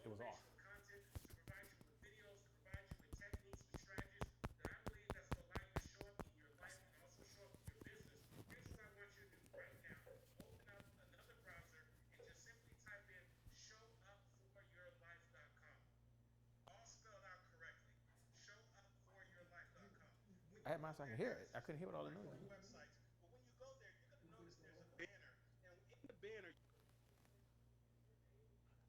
it was off. Content to provide you with videos, to provide you with techniques, with strategies that I believe that's going to allow you to show up in your life and also show up in your business. Here's what I want you to do right now. Open up another browser and just simply type in showupforyourlife.com. All spelled out correctly. Showupforyourlife.com. When I you had mine go so I there, can hear it. guys, I couldn't hear what all the like noise all was. websites, but when you go there, you're going to notice there's a banner. And in the banner,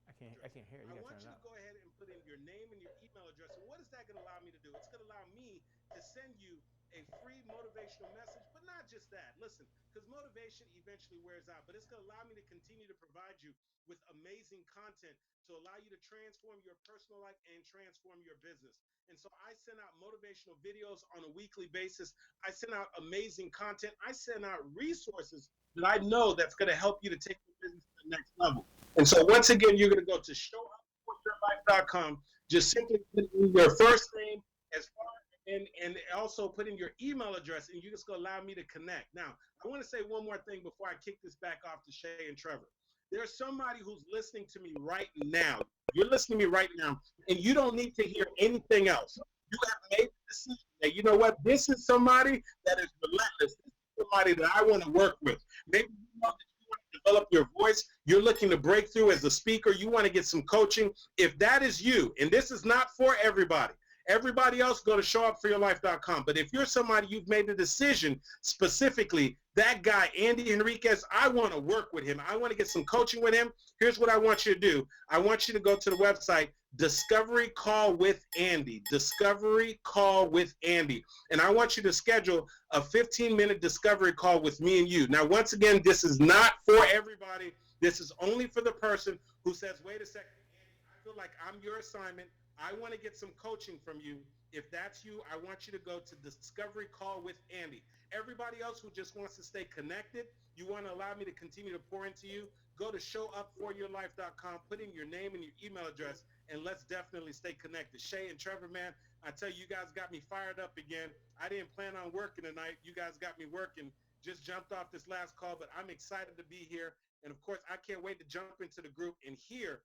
I address. can't hear it. I You gotta want turn you it to up. go ahead and put in your name and your email address. And what is that going to allow me to do? It's going to allow me to send you a free motivational message, but not just that. Listen, because motivation eventually wears out, but it's going to allow me to continue to provide you with amazing content to allow you to transform your personal life and transform your business. And so I send out motivational videos on a weekly basis. I send out amazing content. I send out resources that I know that's going to help you to take your business to the next level. And so once again, you're going to go to showupforyourlife.com. Just simply put in your first name as far and also put in your email address, and you're just going to allow me to connect. Now, I want to say one more thing before I kick this back off to Shay and Trevor. There's somebody who's listening to me right now. You're listening to me right now, and you don't need to hear anything else. You have made the decision that, you know what, this is somebody that is relentless. This is somebody that I want to work with. Maybe you know that you want to develop your voice. You're looking to break through as a speaker. You want to get some coaching. If that is you, and this is not for everybody, everybody else go to showupforyourlife.com. But if you're somebody you've made a decision specifically, that guy, Andy Henriquez, I want to work with him. I want to get some coaching with him. Here's what I want you to do. I want you to go to the website, Discovery Call with Andy. Discovery Call with Andy. And I want you to schedule a 15-minute discovery call with me and you. Now, once again, this is not for everybody. This is only for the person who says, wait a second, Andy, I feel like I'm your assignment. I want to get some coaching from you. If that's you, I want you to go to Discovery Call with Andy. Everybody else who just wants to stay connected, you want to allow me to continue to pour into you, go to showupforyourlife.com, put in your name and your email address, and let's definitely stay connected. Shay and Trevor, man, I tell you, you guys got me fired up again. I didn't plan on working tonight. You guys got me working. Just jumped off this last call, but I'm excited to be here. And of course, I can't wait to jump into the group and hear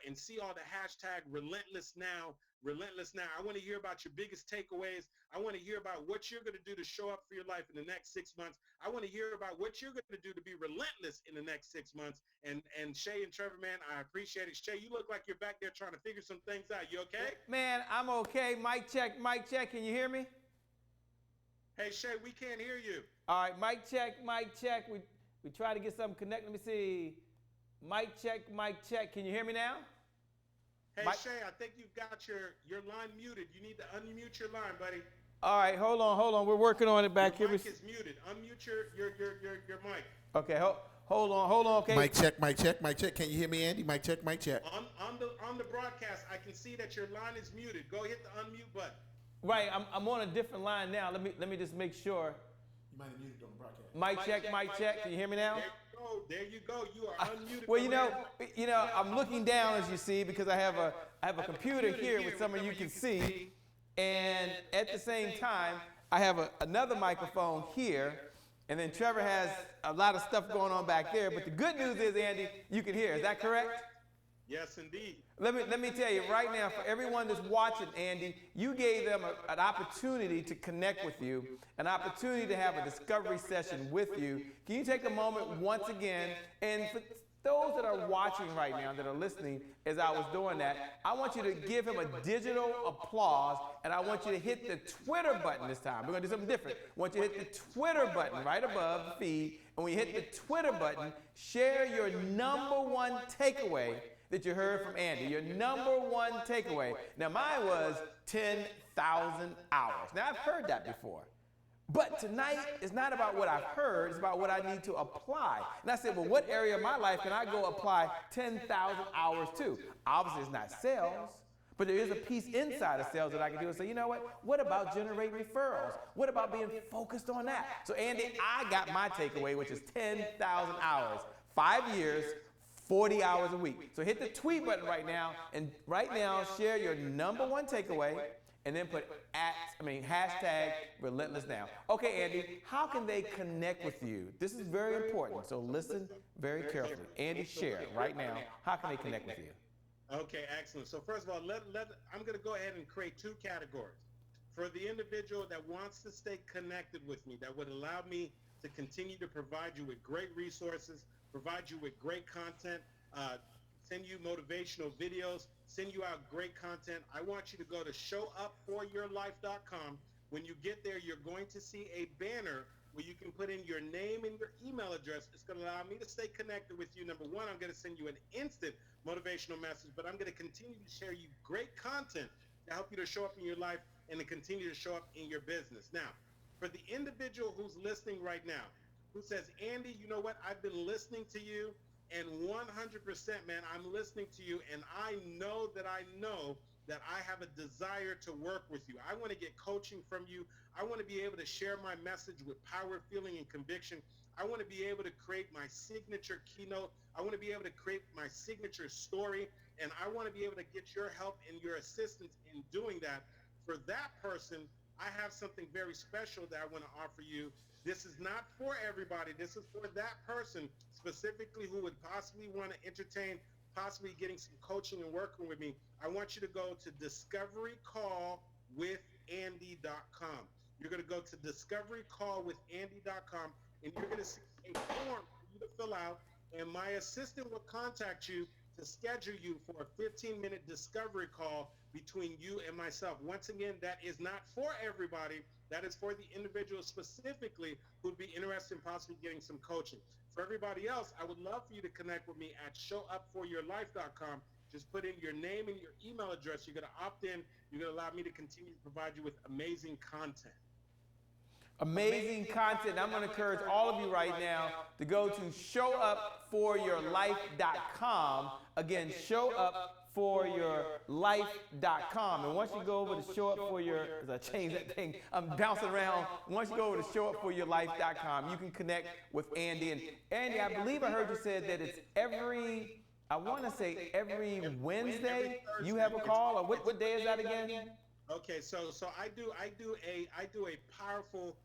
and see all the hashtag Relentless Now, Relentless Now. I want to hear about your biggest takeaways. I want to hear about what you're going to do to show up for your life in the next 6 months. I want to hear about what you're going to do to be relentless in the next 6 months. And Shay and Trevor, man, I appreciate it. Shay, you look like you're back there trying to figure some things out. You okay? Man, I'm okay. Mic check, mic check. Can you hear me? Hey, Shay, we can't hear you. All right, mic check, mic check. We try to get something connected. Let me see. Mic check, mic check. Can you hear me now? Hey, Mic. Shay, I think you've got your line muted. You need to unmute your line, buddy. All right, hold on. We're working on it back Your here. mic is muted. Unmute your mic. Okay, hold on. Okay. Mic check, mic check, mic check. Can you hear me, Andy? Mic check, mic check. On the broadcast, I can see that your line is muted. Go hit the unmute button. Right, I'm on a different line now. Let me just make sure. You might have muted on the broadcast. Mic check, mic check. Can you hear me now? There you go. You are unmuted. Well, I'm looking down, as you see, because I have a computer here, which some of you can see, and at the same time, I have another microphone here, and then Trevor has a lot of stuff going on back there. But the good news is, Andy, you can hear. Is that correct? Yes, indeed. Let me tell you right now, for everyone that's watching, Andy, you gave them an opportunity to connect with you, an opportunity to have a discovery session with you. Can you take a moment once again, and for those that are watching right now, that are listening as I was doing that, I want you to give him a digital applause, and I want you to hit the Twitter button this time. We're going to do something different. I want you to hit the Twitter button right above the feed, and when you hit the Twitter button, share your #1 takeaway that you heard from Andy, your #1 takeaway. Now, mine was 10,000 hours. Now, I've heard that before. But tonight is not about what I've heard, it's about what I need to apply. And I said, well, what area of my life can I go apply 10,000 hours to? Obviously, it's not sales, but there is a piece inside of sales that I can do and say, you know what about generating referrals? What about being focused on that? So, Andy, I got my takeaway, which is 10,000 hours, 5 years, 40 hours a week. So hit the tweet button right now, and right now share your #1 takeaway, and then put hashtag #RelentlessNow. Okay, Andy, how can they connect with you? This is very important, so listen very carefully. Andy, share right now. How can they connect with you? Okay, excellent. So first of all, I'm going to go ahead and create two categories. For the individual that wants to stay connected with me, that would allow me to continue to provide you with great resources, provide you with great content, uh, send you motivational videos, send you out great content. I want you to go to showupforyourlife.com. When you get there, you're going to see a banner where you can put in your name and your email address. It's going to allow me to stay connected with you. Number one, I'm going to send you an instant motivational message, but I'm going to continue to share you great content to help you to show up in your life and to continue to show up in your business. Now, for the individual who's listening right now, who says, Andy, you know what? I've been listening to you, and 100%, man, I'm listening to you, and I know that I have a desire to work with you. I want to get coaching from you. I want to be able to share my message with power, feeling, and conviction. I want to be able to create my signature keynote. I want to be able to create my signature story, and I want to be able to get your help and your assistance in doing that. For that person, I have something very special that I want to offer you. This is not for everybody. This is for that person specifically who would possibly want to entertain, possibly getting some coaching and working with me. I want you to go to discoverycallwithandy.com. You're going to go to discoverycallwithandy.com, and you're going to see a form for you to fill out, and my assistant will contact you to schedule you for a 15-minute discovery call between you and myself. Once again, that is not for everybody. That is for the individual specifically who'd be interested in possibly getting some coaching. For everybody else, I would love for you to connect with me at showupforyourlife.com. Just put in your name and your email address. You're going to opt in. You're going to allow me to continue to provide you with amazing content. Amazing content. I'm going to encourage all of you right now to go to showupforyourlife.com. Again, showupforyourlife.com. And once you go over to show up for your, as I change that thing, I'm bouncing around. Once you go over to showupforyourlife.com, you can connect with Andy. And Andy, I believe I heard you said that it's every, I want to say every Wednesday you have a call, or what day is that again? Okay, so I do a powerful,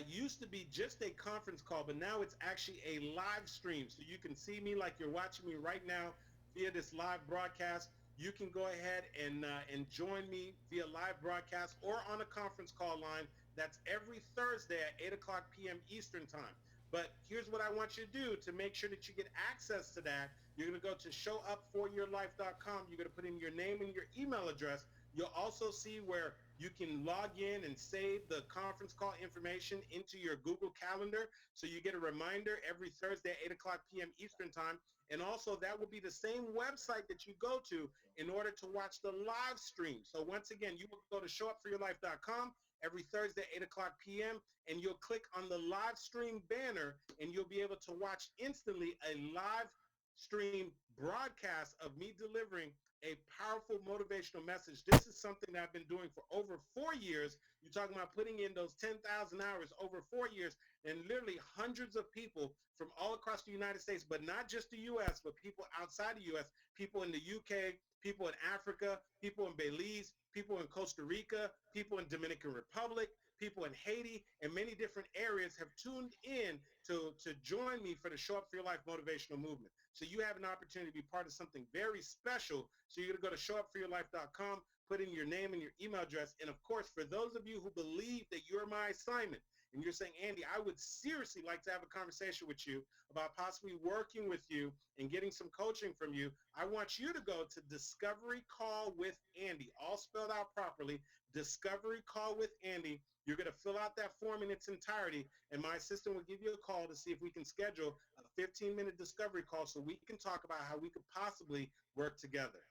used to be just a conference call, but now it's actually a live stream. So you can see me like you're watching me right now via this live broadcast. You can go ahead and join me via live broadcast or on a conference call line. That's every Thursday at 8 o'clock p.m. Eastern time. But here's what I want you to do to make sure that you get access to that. You're going to go to showupforyourlife.com. You're going to put in your name and your email address. You'll also see where you can log in and save the conference call information into your Google Calendar, so you get a reminder every Thursday at 8 o'clock p.m. Eastern time. And also that will be the same website that you go to in order to watch the live stream. So once again, you will go to showupforyourlife.com every Thursday at 8 o'clock p.m. and you'll click on the live stream banner, and you'll be able to watch instantly a live stream broadcast of me delivering a powerful motivational message. This is something that I've been doing for over 4 years. You're talking about putting in those 10,000 hours over 4 years, and literally hundreds of people from all across the United States, but not just the U.S., but people outside the U.S., people in the U.K., people in Africa, people in Belize, people in Costa Rica, people in Dominican Republic, people in Haiti, and many different areas have tuned in to join me for the Show Up for Your Life motivational movement. So you have an opportunity to be part of something very special. So you're going to go to showupforyourlife.com, put in your name and your email address. And of course, for those of you who believe that you're my assignment and you're saying, Andy, I would seriously like to have a conversation with you about possibly working with you and getting some coaching from you, I want you to go to Discovery Call with Andy, all spelled out properly, Discovery Call with Andy. You're going to fill out that form in its entirety, and my assistant will give you a call to see if we can schedule a 15-minute discovery call so we can talk about how we could possibly work together.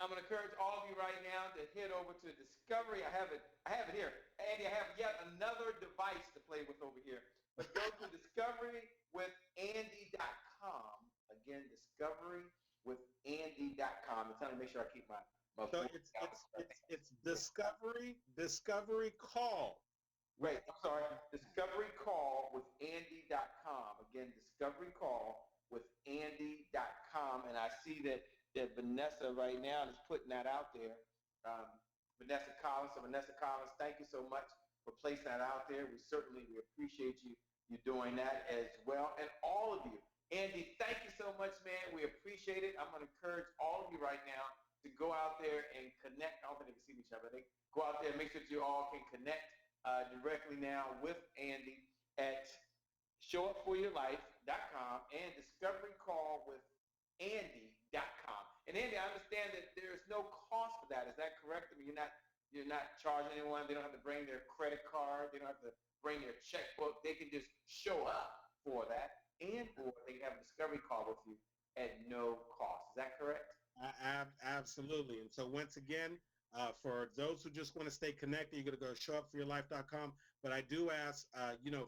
I'm going to encourage all of you right now to head over to Discovery. I have it here. Andy, I have yet another device to play with over here. But go to discoverywithandy.com. Again, discoverywithandy.com. I'm trying to make sure I keep my so it's discovery call. Wait, I'm sorry. Discoverycallwithandy.com. Again, discoverycallwithandy.com. And I see that Vanessa right now is putting that out there. Vanessa Collins. So Vanessa Collins, thank you so much for placing that out there. We appreciate you doing that as well. And all of you, Andy, thank you so much, man. We appreciate it. I'm going to encourage all of you right now to go out there and connect. I don't think they can see each other. They go out there and make sure that you all can connect directly now with Andy at showupforyourlife.com and discoverycallwithandy.com. And Andy, I understand that there's no cost for that. Is that correct? I mean, you're not charging anyone. They don't have to bring their credit card. They don't have to bring their checkbook. They can just show up for that, and or they can have a discovery call with you at no cost. Is that correct? Absolutely. And so once again, for those who just want to stay connected, you're going to go to showupforyourlife.com. But I do ask,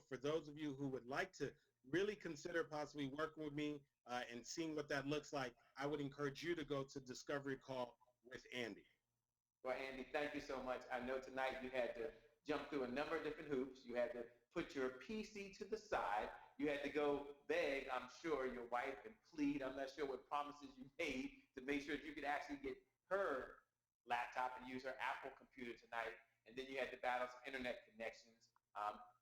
for those of you who would like to really consider possibly working with me and seeing what that looks like, I would encourage you to go to Discovery Call with Andy. Well, Andy, thank you so much. I know tonight you had to jump through a number of different hoops. You had to put your PC to the side. You had to go beg, I'm sure, your wife and plead. I'm not sure what promises you made to make sure that you could actually get her laptop and use her Apple computer tonight. And then you had to battle some internet connections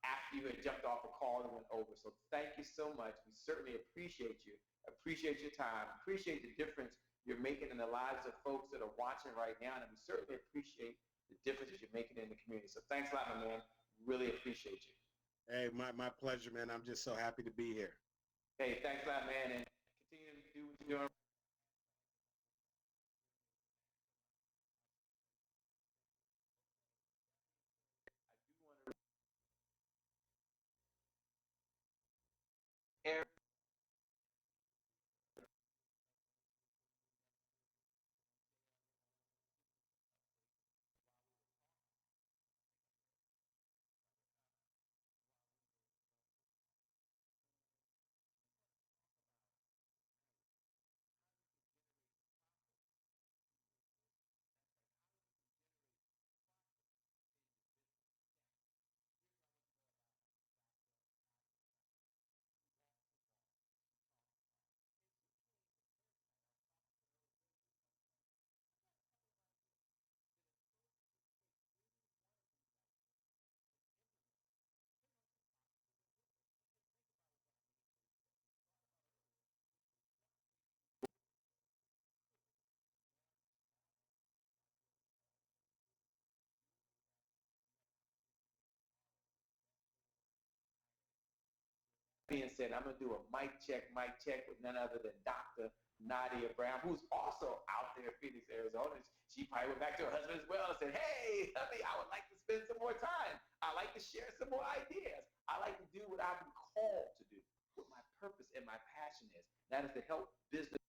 after you had jumped off a call and went over. So thank you so much. We certainly appreciate you, appreciate your time, appreciate the difference you're making in the lives of folks that are watching right now. And we certainly appreciate the difference that you're making in the community. So thanks a lot, my man. Really appreciate you. Hey, my pleasure, man. I'm just so happy to be here. Hey, thanks a lot, man. And continue to do what you're doing. Eric, being said, I'm going to do a mic check with none other than Dr. Nadia Brown, who's also out there in Phoenix, Arizona. She probably went back to her husband as well and said, hey, honey, I would like to spend some more time. I like to share some more ideas. I like to do what I've been called to do, what my purpose and my passion is. That is to help business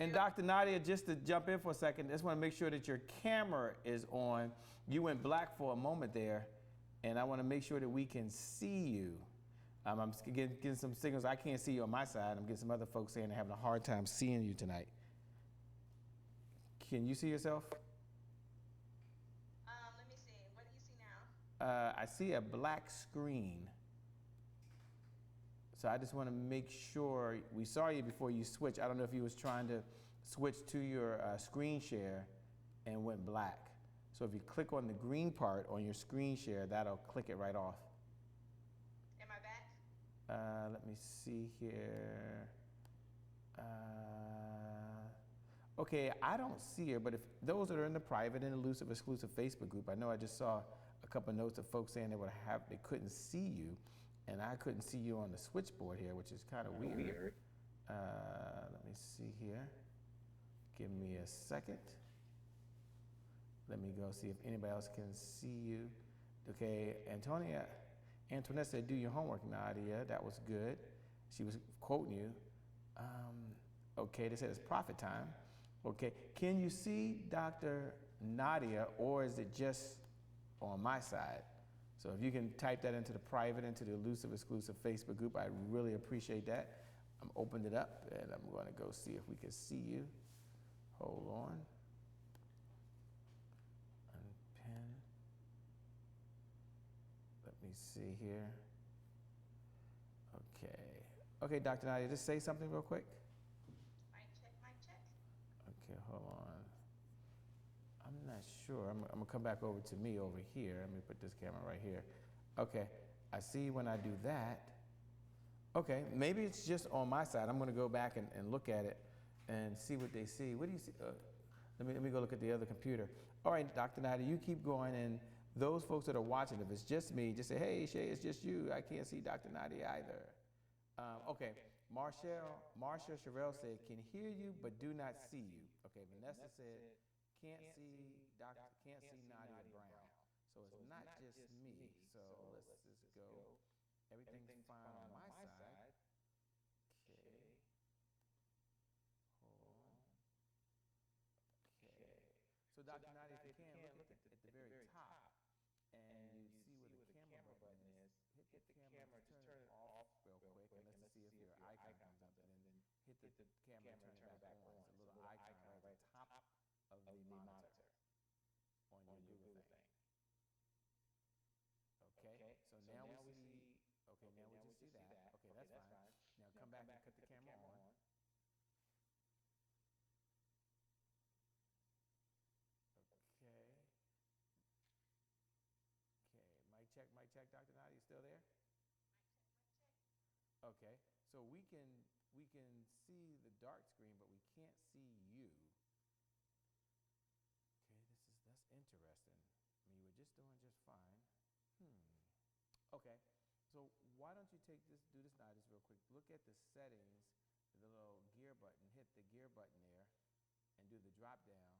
And Dr. Nadia, just to jump in for a second, just want to make sure that your camera is on. You went black for a moment there, and I want to make sure that we can see you. I'm getting some signals. I can't see you on my side. I'm getting some other folks saying they're having a hard time seeing you tonight. Can you see yourself? Let me see. What do you see now? I see a black screen. So I just want to make sure, we saw you before you switched. I don't know if you was trying to switch to your screen share and went black. So if you click on the green part on your screen share, that'll click it right off. Am I back? Let me see here. Okay, I don't see her, but if those that are in the private and elusive exclusive Facebook group, I know I just saw a couple of notes of folks saying they couldn't see you, and I couldn't see you on the switchboard here, which is kind of weird. Let me see here. Give me a second. Let me go see if anybody else can see you. Okay, Antoinette said, do your homework, Nadia. That was good. She was quoting you. Okay, they said it's profit time. Okay, can you see Dr. Nadia, or is it just on my side? So if you can type that into the private, into the elusive exclusive Facebook group, I really appreciate that. I'm opened it up, and I'm going to go see if we can see you. Hold on. Unpin. Let me see here. Okay. Okay, Dr. Nadia, just say something real quick. Mic check, mic check. Okay, hold on. I'm not sure. I'm gonna come back over to me over here. Let me put this camera right here. Okay, I see when I do that. Okay, maybe it's just on my side. I'm gonna go back and look at it and see what they see. What do you see? Let me go look at the other computer. All right, Dr. Nadia, you keep going, and those folks that are watching, if it's just me, just say, hey, Shay, it's just you. I can't see Dr. Nadia either. Okay, Marcia Sherelle said, can hear you but do not see you. Okay, Vanessa said, can't see Nadia Brown. So it's not just me. So let's just go. Everything's fine on my side. Okay. Hold on. Okay. So Dr. Nadia, if you can, look at the very top, and you see where the camera button is. Hit the camera, just turn it off real quick, and let's see if your icon comes up, and then hit the camera and turn it back on. It's a little icon right at the top of the monitor on your Google thing. Okay, so now we see, okay, now we just see that. Okay, that's fine. Now come back and cut the camera on. Okay. Okay, mic check, Dr. Nadia, you still there? Okay, so we can see the dark screen, but we can't see you. Okay, that's interesting. I mean, we're just doing just fine. Okay, so why don't you do this now just real quick. Look at the settings, the little gear button, hit the gear button there, and do the drop down.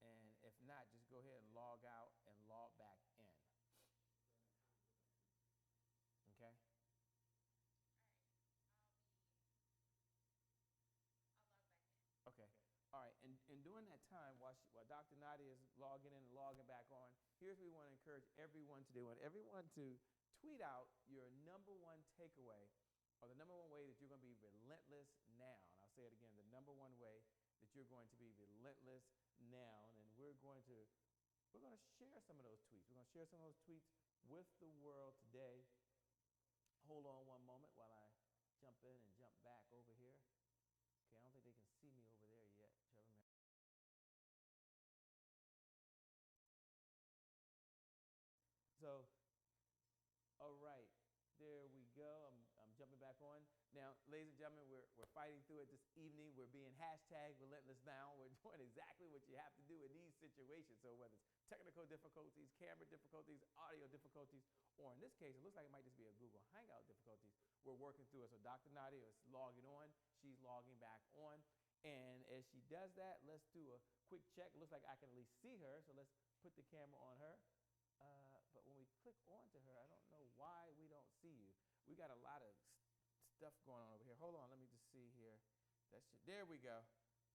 And if not, just go ahead and log out and log back in. Okay? Okay. All right. And during that time, while Dr. Nadia is logging in and logging back on, here's what we want to encourage everyone to do. We want everyone to tweet out your number one takeaway, or the number one way that you're going to be relentless now. And I'll say it again, the number one way that you're going to be relentless now. And we're going to share some of those tweets. We're going to share some of those tweets with the world today. Hold on one moment while I jump in and jump back over here. Okay, I don't think they can see me over there yet. So, all right, there we go. I'm jumping back on. Now, ladies and gentlemen, we're fighting through it this evening. We're being #RelentlessNow. We're doing exactly what you have to do in these situations. So whether it's technical difficulties, camera difficulties, audio difficulties, or in this case, it looks like it might just be a Google Hangout difficulties, we're working through it. So Dr. Nadia is logging on. She's logging back on. And as she does that, let's do a quick check. It looks like I can at least see her. So let's put the camera on her. But when we click onto her, I don't know why we don't see you. We got a lot of stuff going on over here. Hold on, let me just see here There we go.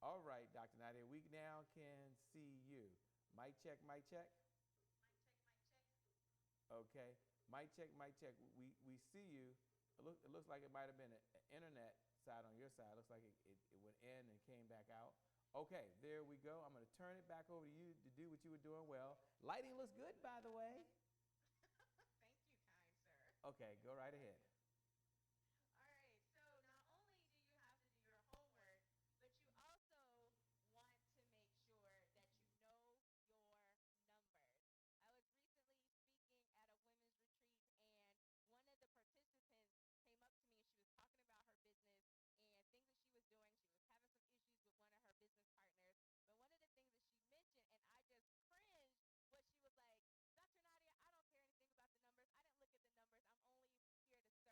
All right, Dr. Nadia, we now can see you. Mic check, mic check. Mic check, mic check. Okay. Mic check, mic check. We see you. It looks like it might have been an internet side on your side. It looks like it went in and came back out. Okay, there we go. I'm going to turn it back over to you to do what you were doing well. Lighting looks good, by the way. Thank you, kind sir. Okay, go right ahead. All right, so not only do you have to do your homework, but you also want to make sure that you know your numbers. I was recently speaking at a women's retreat, and one of the participants came up to me and she was talking about her business and things that she was doing. She was having some issues with one of her business partners. But one of the things that she mentioned, and I just cringed, was she was like, Dr. Nadia, I don't care anything about the numbers. I didn't look at the numbers. I'm only here to serve.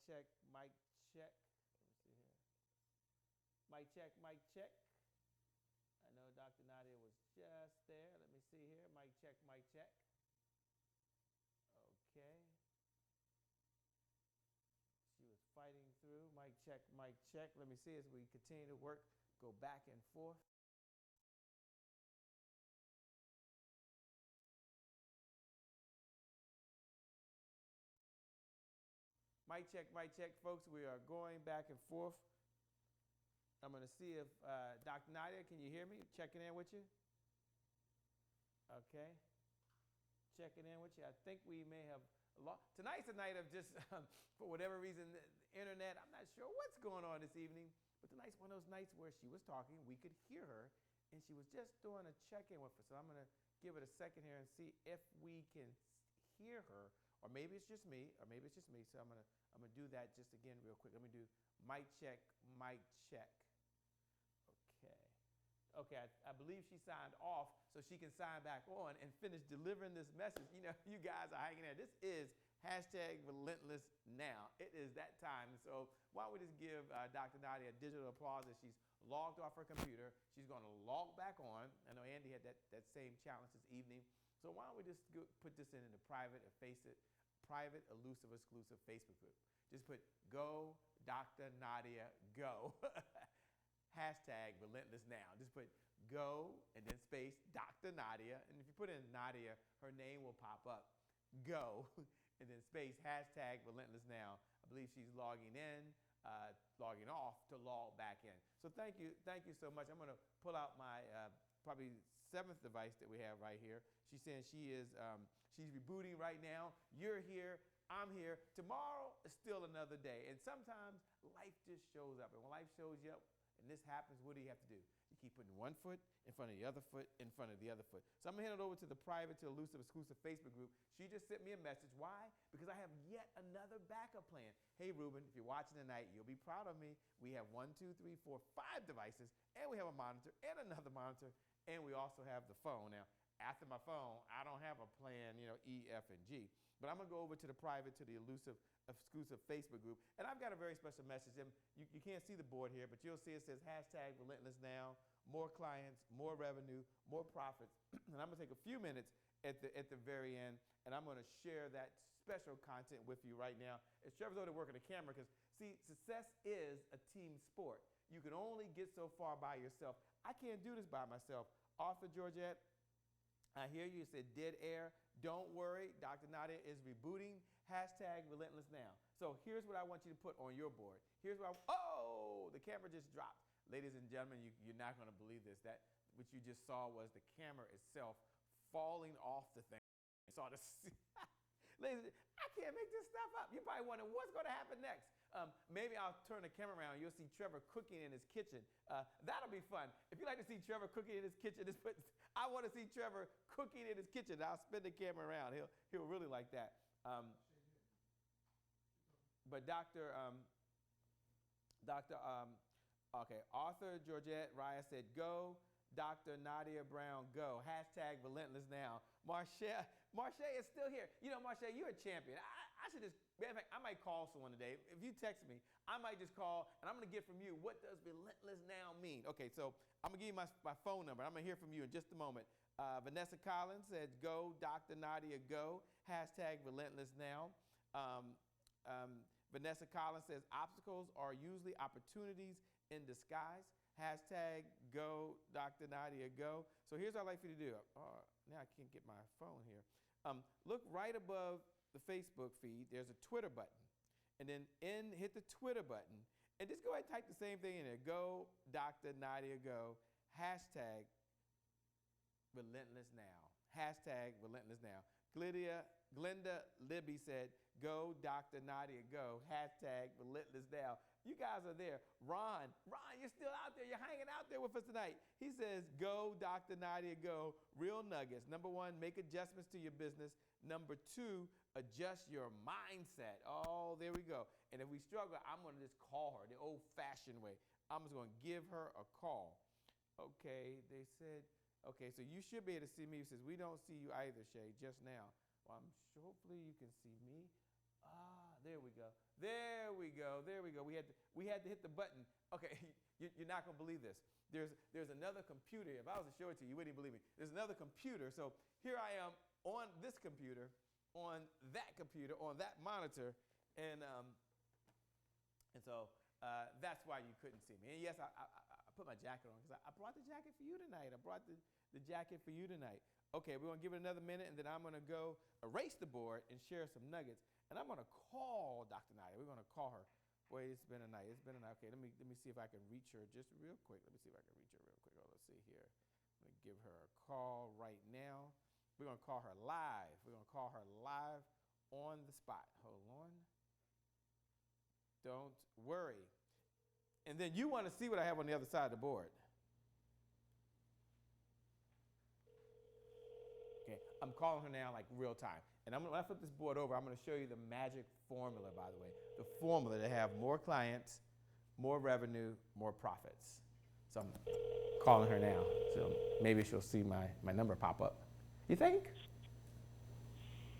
check, mic check. Let me see here. Mic check, mic check. I know Dr. Nadia was just there. Let me see here. Mic check, mic check. Okay. She was fighting through. Mic check, mic check. Let me see as we continue to work, go back and forth. Mic check, folks. We are going back and forth. I'm going to see if Dr. Nadia, can you hear me? Checking in with you. Okay. Checking in with you. I think we may have lost. Tonight's a night of just, for whatever reason, the internet. I'm not sure what's going on this evening, but tonight's one of those nights where she was talking, we could hear her, and she was just doing a check-in with us. So I'm going to give it a second here and see if we can hear her, or maybe it's just me, So I'm gonna do that just again real quick. Let me do mic check, mic check. Okay, I believe she signed off so she can sign back on and finish delivering this message. You know, you guys are hanging there. This is #RelentlessNow. It is that time. So why don't we just give Dr. Nadia a digital applause as she's logged off her computer. She's going to log back on. I know Andy had that same challenge this evening. So why don't we just put this in the private, elusive, exclusive Facebook group. Just put go Dr. Nadia go. #RelentlessNow. Just put go and then space Dr. Nadia. And if you put in Nadia, her name will pop up. Go and then space #RelentlessNow. I believe she's logging in, logging off to log back in. So thank you so much. I'm going to pull out my probably 7th device that we have right here. She's saying she's rebooting right now. You're here. I'm here. Tomorrow is still another day. And sometimes life just shows up. And when life shows you up and this happens, what do you have to do? You keep putting one foot in front of the other foot in front of the other foot. So I'm going to hand it over to the private, to elusive, exclusive Facebook group. She just sent me a message. Why? Because I have yet another backup plan. Hey, Ruben, if you're watching tonight, you'll be proud of me. We have 1, 2, 3, 4, 5 devices, and we have a monitor and another monitor, and we also have the phone. Now, after my phone, I don't have a plan, E, F, and G. But I'm going to go over to the private, to the elusive, exclusive Facebook group. And I've got a very special message. And you can't see the board here, but you'll see it says #RelentlessNow, more clients, more revenue, more profits. And I'm going to take a few minutes at the very end, and I'm going to share that special content with you right now. It's Trevor's over there working the camera because, see, success is a team sport. You can only get so far by yourself. I can't do this by myself. Arthur Georgette, I hear you. Said dead air. Don't worry. Dr. Nadia is rebooting. #RelentlessNow. So here's what I want you to put on your board. Here's what the camera just dropped. Ladies and gentlemen, you're not going to believe this. That what you just saw was the camera itself falling off the thing. You saw this. Ladies, I can't make this stuff up. You're probably wondering what's going to happen next. Maybe I'll turn the camera around and you'll see Trevor cooking in his kitchen. That'll be fun. If you like to see Trevor cooking in his kitchen, just put, I want to see Trevor cooking in his kitchen. I'll spin the camera around. He'll really like that. But Arthur Georgette Raya said, go, Dr. Nadia Brown, go. #RelentlessNow. Marche is still here. Marche, you're a champion. I should just, in fact, I might call someone today. If you text me, I might just call, and I'm going to get from you, what does Relentless Now mean? Okay, so I'm going to give you my phone number. I'm going to hear from you in just a moment. Vanessa Collins said, go, Dr. Nadia, go. #RelentlessNow. Vanessa Collins says, obstacles are usually opportunities in disguise. #go, Dr. Nadia, go. So here's what I'd like for you to do. Now I can't get my phone here. Look right above the Facebook feed. There's a Twitter button. And then hit the Twitter button. And just go ahead and type the same thing in there. Go, Dr. Nadia, go. #RelentlessNow. #RelentlessNow. Glenda Libby said, go, Dr. Nadia, go. #RelentlessNow. You guys are there. Ron, you're still out there. You're hanging out there with us tonight. He says, go, Dr. Nadia, go. Real nuggets. Number 1, make adjustments to your business. Number 2, adjust your mindset. Oh, there we go. And if we struggle, I'm going to just call her the old-fashioned way. I'm just going to give her a call. Okay, they said, okay, so you should be able to see me. He says, we don't see you either, Shay, just now. Well, I'm sure, hopefully you can see me. There we go. There we go. There we go. We had to hit the button. Okay, you're not gonna believe this. There's another computer. If I was to show it to you, you wouldn't even believe me. There's another computer. So here I am on this computer, on that computer, on that monitor, and so that's why you couldn't see me. And yes, I put my jacket on because I brought the jacket for you tonight. I brought the jacket for you tonight. Okay, we're gonna give it another minute, and then I'm gonna go erase the board and share some nuggets. And I'm gonna call Dr. Nadia. We're gonna call her. Boy, it's been a night. It's been a night. Okay, let me see if I can reach her just real quick. Let me see if I can reach her real quick. Oh, let's see here. I'm gonna give her a call right now. We're gonna call her live. We're gonna call her live on the spot. Hold on. Don't worry. And then you want to see what I have on the other side of the board. Okay, I'm calling her now like real time. And when I flip this board over, I'm going to show you the magic formula, by the way. The formula to have more clients, more revenue, more profits. So I'm calling her now. So maybe she'll see my number pop up. You think?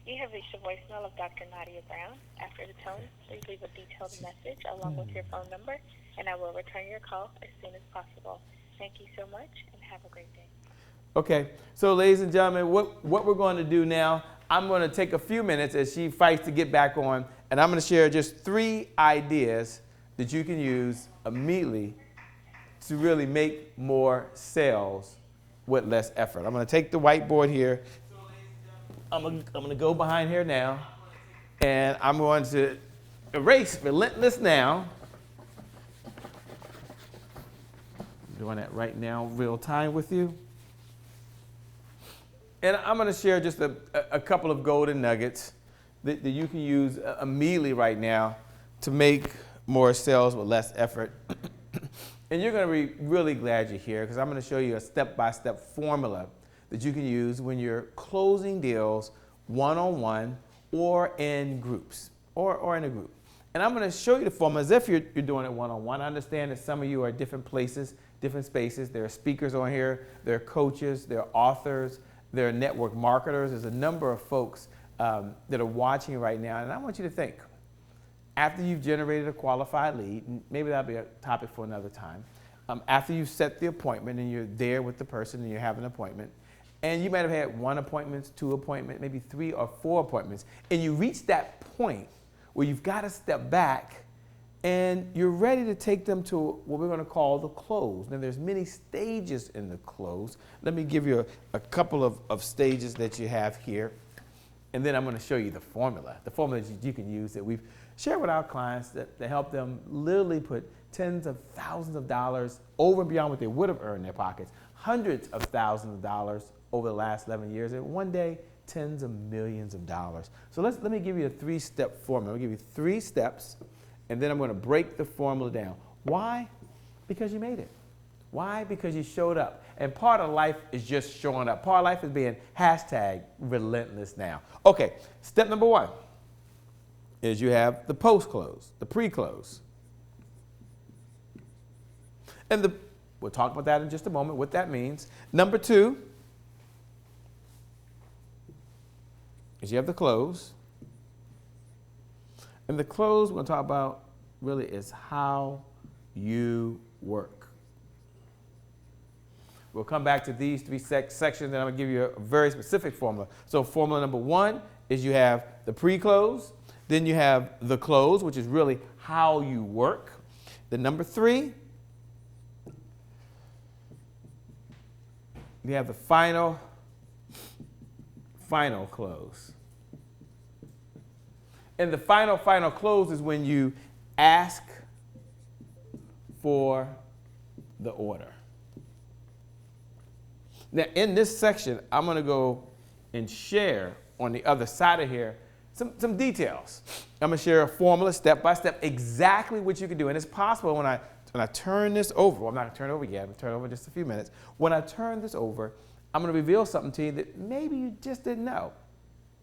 You have reached the voicemail of Dr. Nadia Brown. After the tone, please leave a detailed message along with your phone number, and I will return your call as soon as possible. Thank you so much, and have a great day. Okay, so ladies and gentlemen, what we're going to do now, I'm going to take a few minutes as she fights to get back on, and I'm going to share just 3 ideas that you can use immediately to really make more sales with less effort. I'm going to take the whiteboard here. I'm going to go behind here now, and I'm going to erase Relentless Now. I'm doing that right now, real time with you. And I'm going to share just a couple of golden nuggets that you can use immediately right now to make more sales with less effort. And you're going to be really glad you're here because I'm going to show you a step-by-step formula that you can use when you're closing deals one-on-one or in groups or in a group. And I'm going to show you the formula as if you're doing it one-on-one. I understand that some of you are at different places, different spaces. There are speakers on here. There are coaches. There are authors. There are network marketers. There's a number of folks that are watching right now. And I want you to think, after you've generated a qualified lead, and maybe that'll be a topic for another time, after you've set the appointment and you're there with the person and you have an appointment, and you might have had 1 appointment, 2 appointments, maybe 3 or 4 appointments, and you reach that point where you've got to step back and you're ready to take them to what we're going to call the close. Now, there's many stages in the close. Let me give you a couple of stages that you have here, and then I'm going to show you the formula that you can use that we've shared with our clients that help them literally put tens of thousands of dollars over and beyond what they would have earned in their pockets, hundreds of thousands of dollars over the last 11 years, and one day, tens of millions of dollars. So let me give you a 3-step formula. I'll give you 3 steps, and then I'm going to break the formula down. Why? Because you made it. Why? Because you showed up. And part of life is just showing up. Part of life is being #RelentlessNow. Okay, step number 1 is you have the post-close, the pre-close. And we'll talk about that in just a moment, what that means. Number 2 is you have the close. And the close we're going to talk about really is how you work. We'll come back to these 3 sections, and I'm going to give you a very specific formula. So formula number 1 is you have the pre-close. Then you have the close, which is really how you work. Then number 3, you have the final close. And the final close is when you ask for the order. Now, in this section, I'm going to go and share on the other side of here some details. I'm going to share a formula step by step, exactly what you can do. And it's possible when I turn this over, well, I'm not going to turn it over yet, I'm going to turn it over in just a few minutes. When I turn this over, I'm going to reveal something to you that maybe you just didn't know.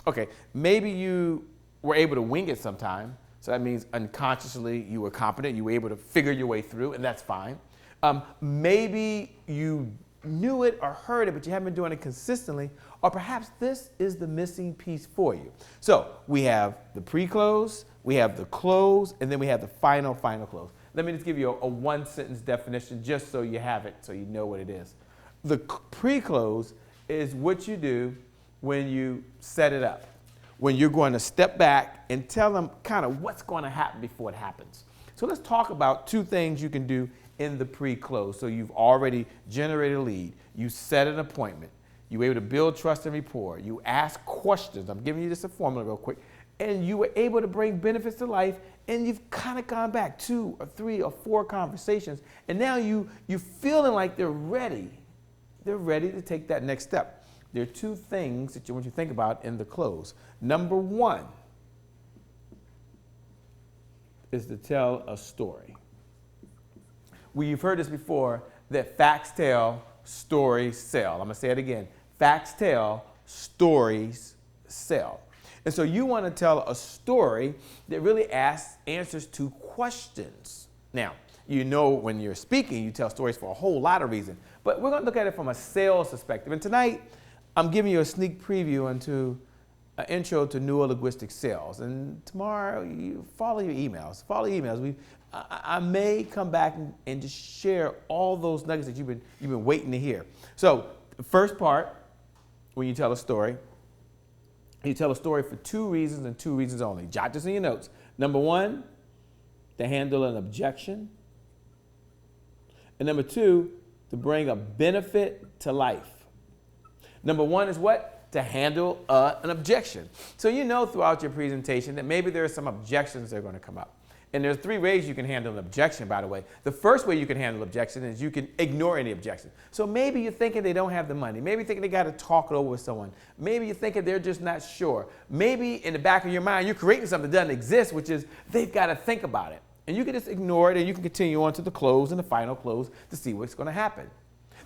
Okay, maybe you were able to wing it sometime. So that means unconsciously you were competent, you were able to figure your way through, and that's fine. Maybe you knew it or heard it, but you haven't been doing it consistently, or perhaps this is the missing piece for you. So we have the pre-close, we have the close, and then we have the final close. Let me just give you a one-sentence definition just so you have it, so you know what it is. The pre-close is what you do when you set it up, when you're going to step back and tell them kind of what's going to happen before it happens. So let's talk about two things you can do in the pre-close. So you've already generated a lead, you set an appointment, you were able to build trust and rapport, you ask questions. I'm giving you just a formula real quick. And you were able to bring benefits to life, and you've kind of gone back 2 or 3 or 4 conversations, and now you're feeling like they're ready. They're ready to take that next step. There are 2 things that you want you to think about in the close. Number 1 is to tell a story. You've heard this before, that facts tell, stories sell. I'm going to say it again. Facts tell, stories sell. And so you want to tell a story that really answers 2 questions. Now, you know when you're speaking, you tell stories for a whole lot of reasons. But we're going to look at it from a sales perspective. And tonight, I'm giving you a sneak preview into an intro to neurolinguistic sales. And tomorrow, you follow your emails. I may come back and just share all those nuggets that you've been waiting to hear. So the first part, when you tell a story, you tell a story for 2 reasons and 2 reasons only. Jot this in your notes. Number 1, to handle an objection. And number 2, to bring a benefit to life. Number 1 is what? To handle an objection. So you know throughout your presentation that maybe there are some objections that are going to come up. And there's 3 ways you can handle an objection, by the way. The first way you can handle an objection is you can ignore any objection. So maybe you're thinking they don't have the money. Maybe you're thinking they got to talk it over with someone. Maybe you're thinking they're just not sure. Maybe in the back of your mind, you're creating something that doesn't exist, which is they've got to think about it. And you can just ignore it, and you can continue on to the close and the final close to see what's going to happen.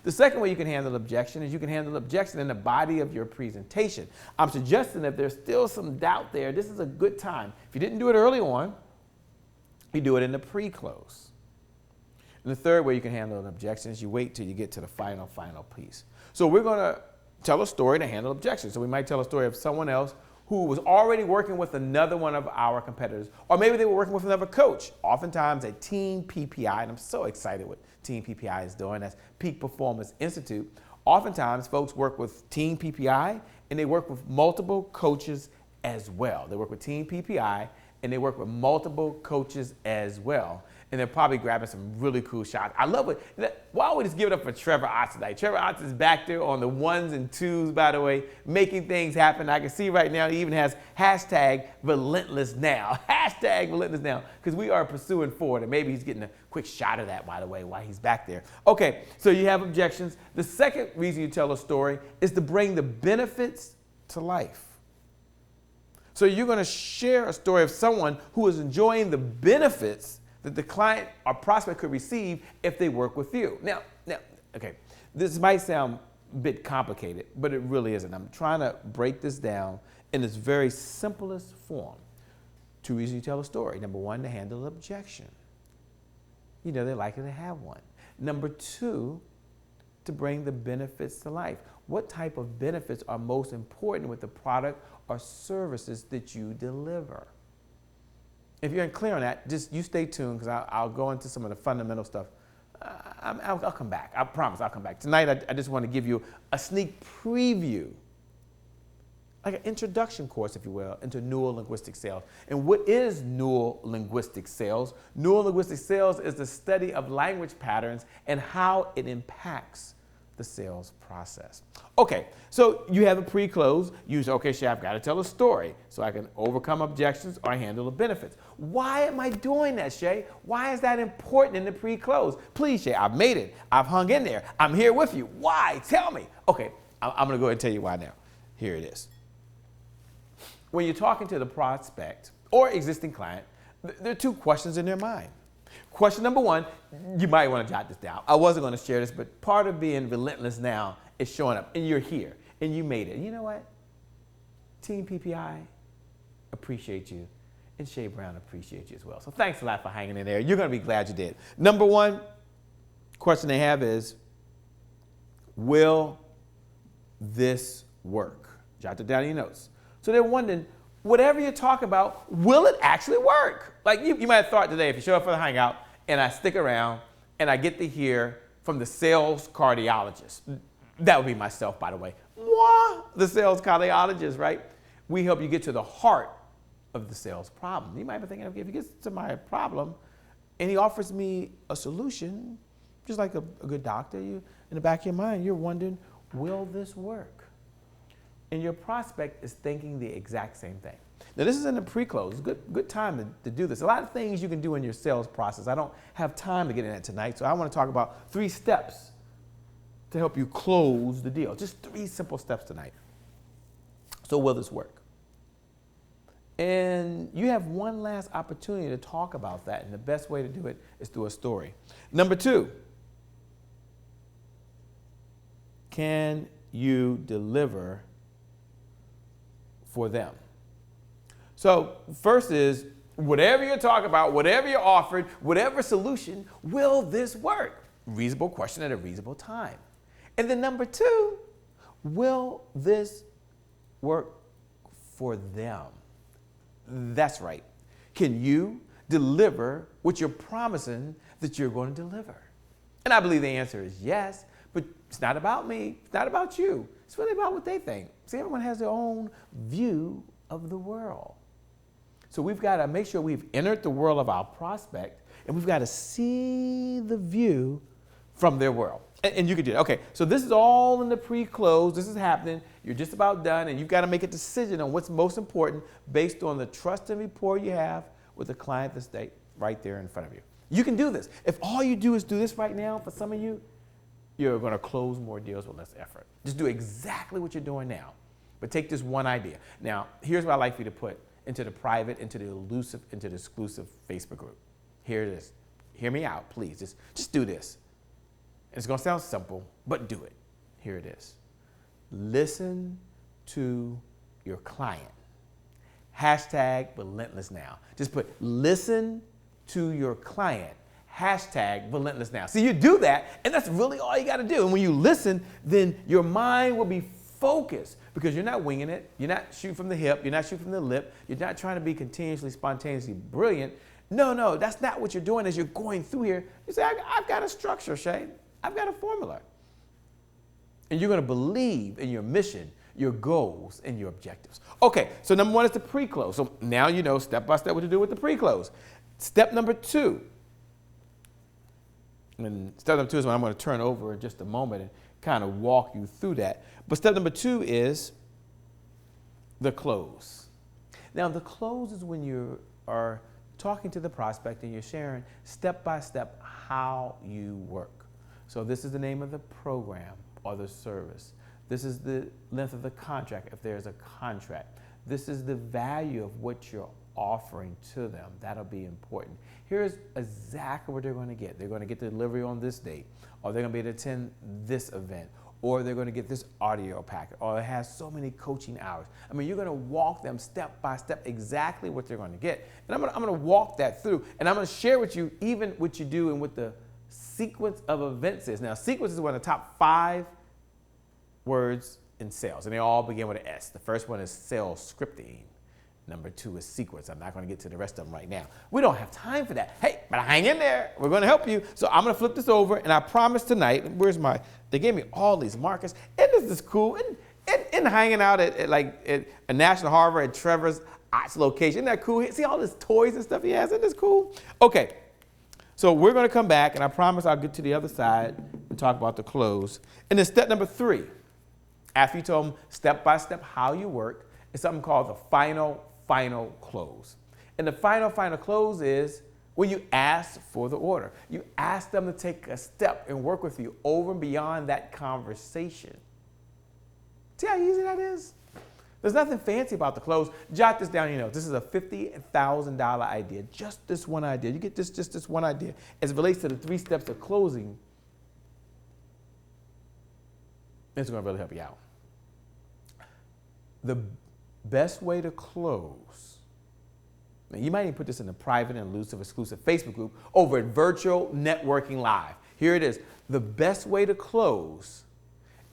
The second way you can handle objection is you can handle objection in the body of your presentation. I'm suggesting that if there's still some doubt there, this is a good time. If you didn't do it early on, you do it in the pre-close. And the third way you can handle an objection is you wait till you get to the final piece. So we're going to tell a story to handle objections. So we might tell a story of someone else who was already working with another one of our competitors, or maybe they were working with another coach, oftentimes at Team PPI, and I'm so excited what Team PPI is doing. That's Peak Performance Institute. Oftentimes, folks work with Team PPI, and they work with multiple coaches as well. They work with Team PPI, and they work with multiple coaches as well. And they're probably grabbing some really cool shots. I love it. Why don't we just give it up for Trevor Otts tonight? Trevor Otts is back there on the 1s and 2s, by the way, making things happen. I can see right now he even has hashtag RelentlessNow. Hashtag RelentlessNow, because we are pursuing forward. And maybe he's getting a quick shot of that, by the way, while he's back there. Okay, so you have objections. The second reason you tell a story is to bring the benefits to life. So you're going to share a story of someone who is enjoying the benefits that the client or prospect could receive if they work with you. Now, okay, this might sound a bit complicated, but it really isn't. I'm trying to break this down in its very simplest form. 2 reasons you tell a story. Number 1, to handle an objection. You know they're likely to have one. Number 2, to bring the benefits to life. What type of benefits are most important with the product or services that you deliver? If you're unclear on that, just you stay tuned, because I'll go into some of the fundamental stuff. I'll come back. I promise I'll come back. Tonight, I just want to give you a sneak preview, like an introduction course, if you will, into neurolinguistic sales. And what is neurolinguistic sales? Neurolinguistic sales is the study of language patterns and how it impacts the sales process. Okay, so you have a pre-close. You say, okay, Shay, I've got to tell a story so I can overcome objections or handle the benefits. Why am I doing that, Shay? Why is that important in the pre-close? Please, Shay, I've made it. I've hung in there. I'm here with you. Why? Tell me. Okay, I'm going to go ahead and tell you why now. Here it is. When you're talking to the prospect or existing client, there are 2 questions in their mind. Question number 1, you might want to jot this down. I wasn't going to share this, but part of being relentless now is showing up, and you're here, and you made it. And you know what? Team PPI appreciate you, and Shay Brown appreciates you as well. So thanks a lot for hanging in there. You're going to be glad you did. Number 1 question they have is, will this work? Jot it down in your notes. So they're wondering, whatever you talk about, will it actually work? Like you might have thought today, if you show up for the hangout and I stick around and I get to hear from the sales cardiologist. That would be myself, by the way. Mwah, the sales cardiologist, right? We help you get to the heart of the sales problem. You might be thinking, okay, if he gets to my problem and he offers me a solution, just like a good doctor, you in the back of your mind, you're wondering, will this work? And your prospect is thinking the exact same thing. Now, this is in the pre-close. Good time to do this. A lot of things you can do in your sales process. I don't have time to get into that tonight, so I want to talk about 3 steps to help you close the deal. Just 3 simple steps tonight. So will this work? And you have one last opportunity to talk about that, and the best way to do it is through a story. Number 2, can you deliver for them? So first is, whatever you're talking about, whatever you're offered, whatever solution, will this work? Reasonable question at a reasonable time. And then number 2, will this work for them? That's right. Can you deliver what you're promising that you're going to deliver? And I believe the answer is yes, but it's not about me. It's not about you. It's really about what they think. See, everyone has their own view of the world. So we've got to make sure we've entered the world of our prospect, and we've got to see the view from their world. And you can do it. Okay, so this is all in the pre-close. This is happening. You're just about done, and you've got to make a decision on what's most important based on the trust and rapport you have with the client that's right there in front of you. You can do this. If all you do is do this right now, for some of you, you're going to close more deals with less effort. Just do exactly what you're doing now, but take this one idea. Now, here's what I'd like for you to put into the private, into the exclusive Facebook group. Here it is. Hear me out, please. Just do this. It's going to sound simple, but do it. Here it is. Listen to your client. Hashtag RelentlessNow. Just put listen to your client. Hashtag RelentlessNow. See, you do that, and that's really all you got to do. And when you listen, then your mind will be focused because you're not winging it. You're not shooting from the hip. You're not shooting from the lip. You're not trying to be continuously, spontaneously brilliant. No, that's not what you're doing as you're going through here. You say, I've got a structure, Shay. I've got a formula. And you're going to believe in your mission, your goals, and your objectives. Okay, so number 1 is the pre-close. So now you know step by step what to do with the pre-close. Step number 2. And step number 2 is what I'm going to turn over in just a moment and kind of walk you through that. But step number 2 is the close. Now, the close is when you are talking to the prospect and you're sharing step by step how you work. So this is the name of the program or the service. This is the length of the contract if there's a contract. This is the value of what you're offering to them. That'll be important. Here's exactly what they're going to get. They're going to get the delivery on this date, or they're going to be able to attend this event, or they're going to get this audio packet, or it has so many coaching hours. I mean, you're going to walk them step by step exactly what they're going to get. And I'm going to walk that through, and I'm going to share with you even what you do and what the sequence of events is. Now, sequence is one of the top 5 words in sales, and they all begin with an S. The first one is sales scripting. Number 2 is sequence. I'm not going to get to the rest of them right now. We don't have time for that. Hey, but hang in there. We're going to help you. So I'm going to flip this over, and I promise tonight, they gave me all these markers, and this is cool. And hanging out at a National Harbor at Trevor's Ots location. Isn't that cool? See all these toys and stuff he has? Isn't this cool? Okay. So we're going to come back, and I promise I'll get to the other side and talk about the close. And then step number 3, after you told them step by step how you work, is something called the final close. And the final close is when you ask for the order. You ask them to take a step and work with you over and beyond that conversation. See how easy that is? There's nothing fancy about the close. Jot this down, this is a $50,000 idea, just this one idea. You get just this one idea. As it relates to the 3 steps of closing, it's going to really help you out. The best way to close, now you might even put this in the private and exclusive Facebook group over at Virtual Networking Live. Here it is. The best way to close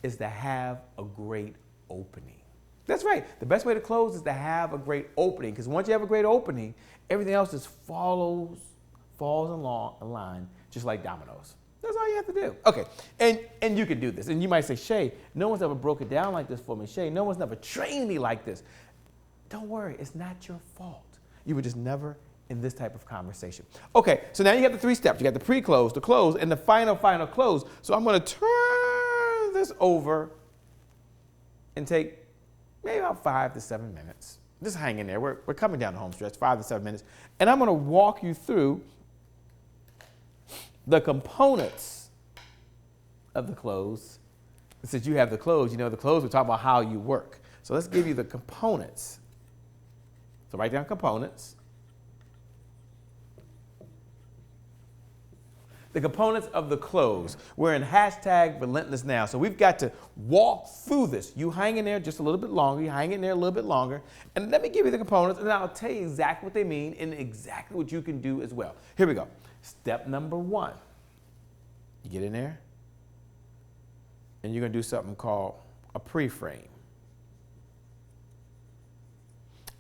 is to have a great opening. That's right. The best way to close is to have a great opening, because once you have a great opening, everything else just falls along a line, just like dominoes. That's all you have to do. Okay, and you can do this. And you might say, Shay, no one's ever broke it down like this for me. Shay, no one's never trained me like this. Don't worry, it's not your fault. You were just never in this type of conversation. Okay, so now you have the 3 steps. You got the pre-close, the close, and the final close. So I'm going to turn this over and take maybe about 5 to 7 minutes. Just hang in there. We're coming down the home stretch, 5 to 7 minutes. And I'm going to walk you through the components of the close. Since you have the close, you know the close, we're talking about how you work. So let's give you the components. So write down components. The components of the close. We're in hashtag Relentless Now. So we've got to walk through this. You hang in there just a little bit longer. You hang in there a little bit longer. And let me give you the components, and I'll tell you exactly what they mean and exactly what you can do as well. Here we go. Step number 1. You get in there, and you're going to do something called a pre-frame.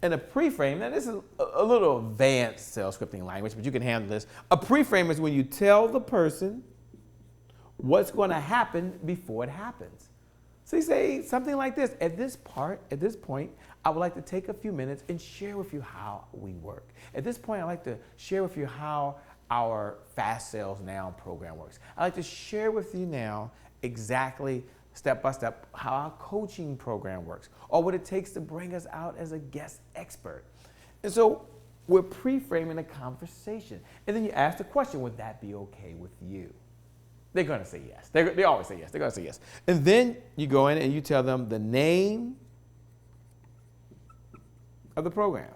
And a pre-frame, now this is a little advanced sales scripting language, but you can handle this. A pre-frame is when you tell the person what's going to happen before it happens. So you say something like this: at this point, I would like to take a few minutes and share with you how we work. At this point, I'd like to share with you how our Fast Sales Now program works. I'd like to share with you now exactly step by step how our coaching program works, or what it takes to bring us out as a guest expert. And so we're pre-framing a conversation. And then you ask the question, would that be okay with you? They're going to say yes. They always say yes. They're going to say yes. And then you go in and you tell them the name of the program.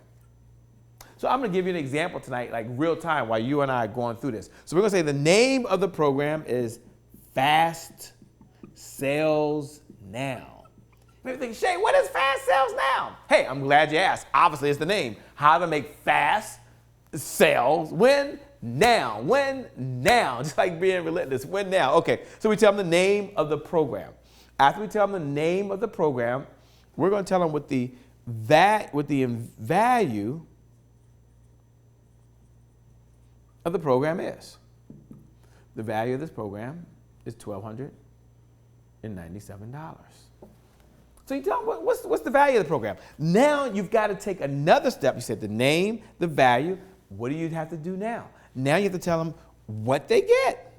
So I'm going to give you an example tonight, like real time, while you and I are going through this. So we're going to say the name of the program is Fast Sales Now. Maybe think, Shay, what is Fast Sales Now? Hey, I'm glad you asked. Obviously, it's the name. How to make fast sales. When? Now. When? Now. Just like being relentless. When? Now. Okay, so we tell them the name of the program. After we tell them the name of the program, we're going to tell them what the value of the program is. The value of this program is $1,297. So you tell them what's the value of the program. Now you've got to take another step. You said the name, the value. What do you have to do now? Now you have to tell them what they get.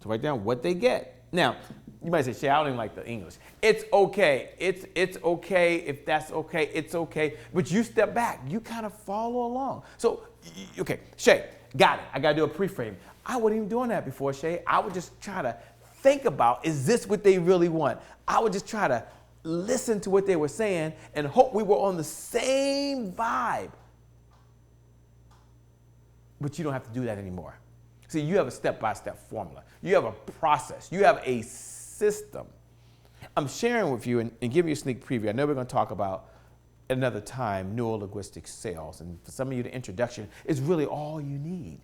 So write down what they get. Now, you might say, Shay, I don't even like the English. It's okay. It's okay if that's okay. It's okay. But you step back. You kind of follow along. So, okay, Shay, got it. I got to do a pre-frame. I wasn't even doing that before, Shay. I would just try to think about, is this what they really want? I would just try to listen to what they were saying and hope we were on the same vibe. But you don't have to do that anymore. See, you have a step-by-step formula. You have a process. You have a system. I'm sharing with you and giving you a sneak preview. I know we're going to talk about at another time neurolinguistic sales. And for some of you, the introduction is really all you need.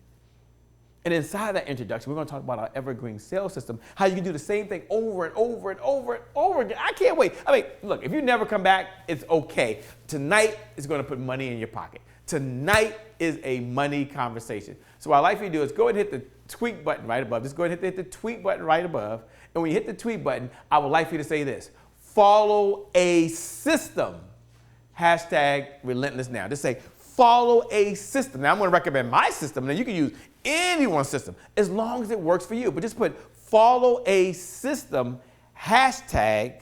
And inside that introduction, we're going to talk about our evergreen sales system, how you can do the same thing over and over and over and over again. I can't wait. I mean, look, if you never come back, it's okay. Tonight is going to put money in your pocket. Tonight is a money conversation. So what I'd like for you to do is go ahead and hit the tweet button right above. Just go ahead and hit the tweet button right above. And when you hit the tweet button, I would like for you to say this: follow a system. Hashtag Relentless Now. Just say, follow a system. Now I'm going to recommend my system. Now you can use anyone's system as long as it works for you. But just put follow a system, hashtag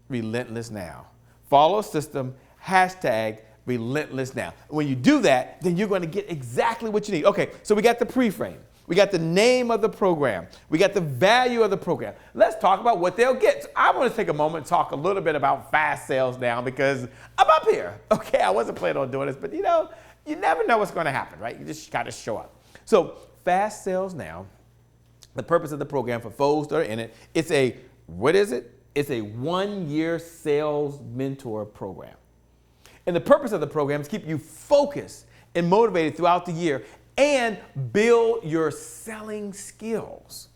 Relentless Now. Follow a system, hashtag Relentless Now. When you do that, then you're going to get exactly what you need. Okay, so we got the pre-frame. We got the name of the program. We got the value of the program. Let's talk about what they'll get. So I want to take a moment and talk a little bit about Fast Sales Now because I'm up here. Okay, I wasn't planning on doing this, but you know, you never know what's going to happen, right? You just got to show up. So Fast Sales Now, the purpose of the program for folks that are in it, it's a, what is it? It's a 1-year sales mentor program. And the purpose of the program is to keep you focused and motivated throughout the year and build your selling skills.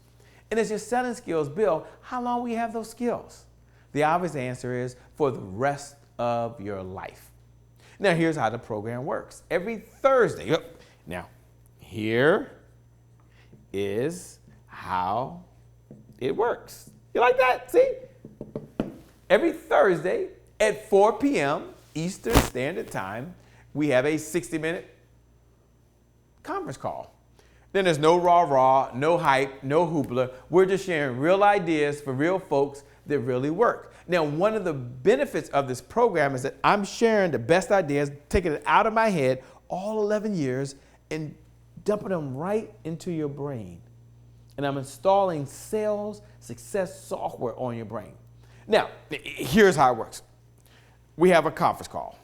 And as your selling skills build, how long will you have those skills? The obvious answer is for the rest of your life. Now, here's how the program works. Every Thursday, now, here is how it works. You like that? See? Every Thursday at 4 p.m. Eastern Standard Time, we have a 60-minute conference call. Then there's no rah-rah, no hype, no hoopla. We're just sharing real ideas for real folks that really work. Now, one of the benefits of this program is that I'm sharing the best ideas, taking it out of my head all 11 years and dumping them right into your brain. And I'm installing sales success software on your brain. Now, here's how it works. We have a conference call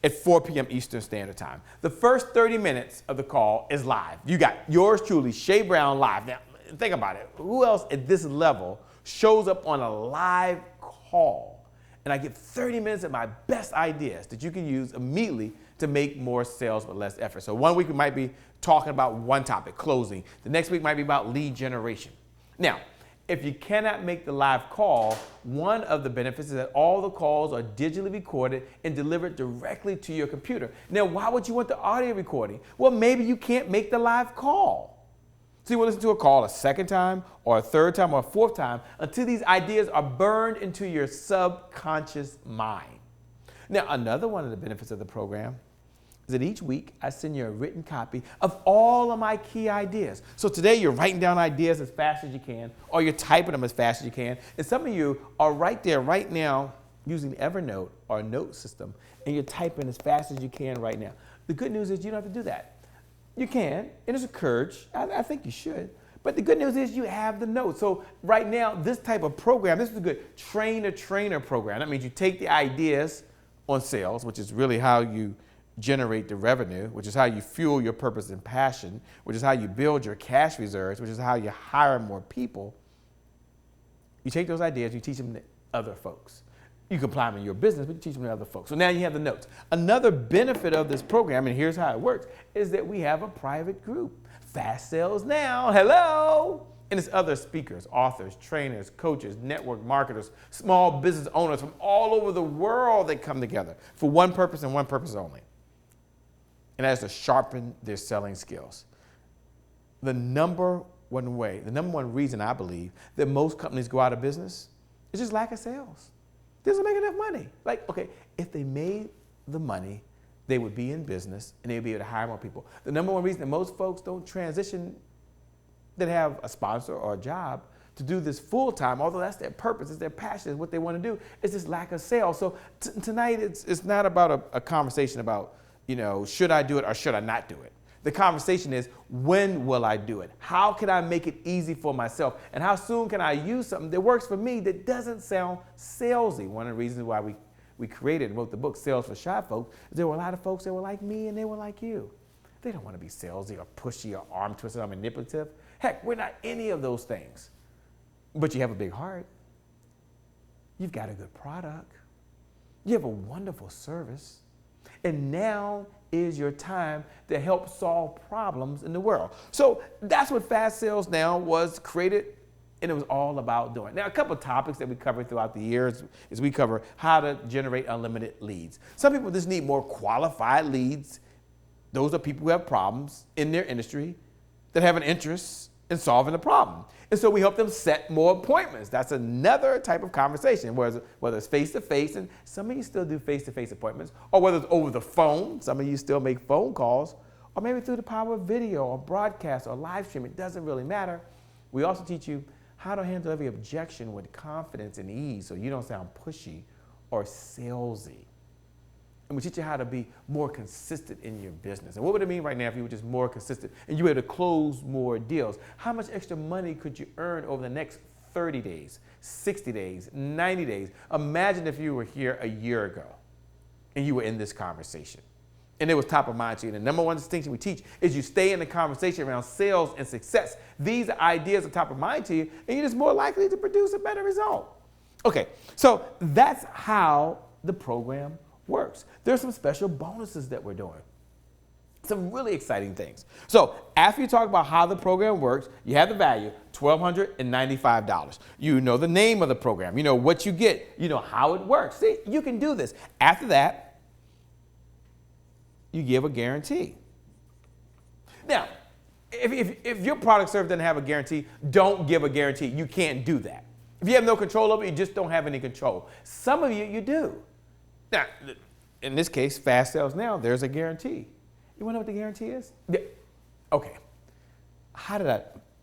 at 4 p.m. Eastern Standard Time. The first 30 minutes of the call is live. You got yours truly, Shay Brown, live. Now, think about it. Who else at this level shows up on a live call? And I get 30 minutes of my best ideas that you can use immediately to make more sales with less effort. So one week we might be talking about one topic, closing. The next week might be about lead generation. Now, if you cannot make the live call, one of the benefits is that all the calls are digitally recorded and delivered directly to your computer. Now, why would you want the audio recording? Well, maybe you can't make the live call. So you will listen to a call a second time or a third time or a fourth time until these ideas are burned into your subconscious mind. Now, another one of the benefits of the program is that each week I send you a written copy of all of my key ideas. So today you're writing down ideas as fast as you can, or you're typing them as fast as you can. And some of you are right there right now using Evernote or a note system, and you're typing as fast as you can right now. The good news is you don't have to do that. You can, and it's a courage. I think you should. But the good news is you have the notes. So right now, this type of program, this is a good trainer program. That means you take the ideas on sales, which is really how you generate the revenue, which is how you fuel your purpose and passion, which is how you build your cash reserves, which is how you hire more people. You take those ideas, you teach them to other folks. You can apply them in your business, but you teach them to other folks. So now you have the notes. Another benefit of this program, and here's how it works, is that we have a private group. Fast Sales Now, hello! And it's other speakers, authors, trainers, coaches, network marketers, small business owners from all over the world that come together for one purpose and one purpose only. And that is to sharpen their selling skills. The number one reason I believe that most companies go out of business is just lack of sales. They doesn't make enough money. Like, okay, if they made the money, they would be in business and they'd be able to hire more people. The number one reason that most folks don't transition that have a sponsor or a job to do this full time, although that's their purpose, it's their passion, it's what they want to do, is this lack of sales. So tonight it's not about a conversation about, should I do it or should I not do it? The conversation is, when will I do it? How can I make it easy for myself? And how soon can I use something that works for me that doesn't sound salesy? One of the reasons why we created and wrote the book, Sales for Shy Folks, is there were a lot of folks that were like me and they were like you. They don't want to be salesy or pushy or arm twisted or manipulative. Heck, we're not any of those things. But you have a big heart. You've got a good product. You have a wonderful service. And now is your time to help solve problems in the world. So that's what Fast Sales Now was created, and it was all about doing. Now, a couple of topics that we covered throughout the years is we cover how to generate unlimited leads. Some people just need more qualified leads. Those are people who have problems in their industry that have an interest in solving the problem. And so we help them set more appointments. That's another type of conversation, whether it's face-to-face, and some of you still do face-to-face appointments, or whether it's over the phone, some of you still make phone calls, or maybe through the power of video or broadcast or live stream. It doesn't really matter. We also teach you how to handle every objection with confidence and ease so you don't sound pushy or salesy. And we teach you how to be more consistent in your business. And what would it mean right now if you were just more consistent and you were able to close more deals? How much extra money could you earn over the next 30 days, 60 days, 90 days? Imagine if you were here a year ago and you were in this conversation and it was top of mind to you. And the number one distinction we teach is you stay in the conversation around sales and success. These ideas are top of mind to you and you're just more likely to produce a better result. Okay, so that's how the program works. There's some special bonuses that we're doing. Some really exciting things. So after you talk about how the program works, you have the value, $1,295. You know the name of the program. You know what you get. You know how it works. See, you can do this. After that, you give a guarantee. Now, if your product service doesn't have a guarantee, don't give a guarantee. You can't do that. If you have no control over it, you just don't have any control. Some of you do. Now, in this case, Fast Sales Now, there's a guarantee. You want to know what the guarantee is? Yeah. Okay. How did I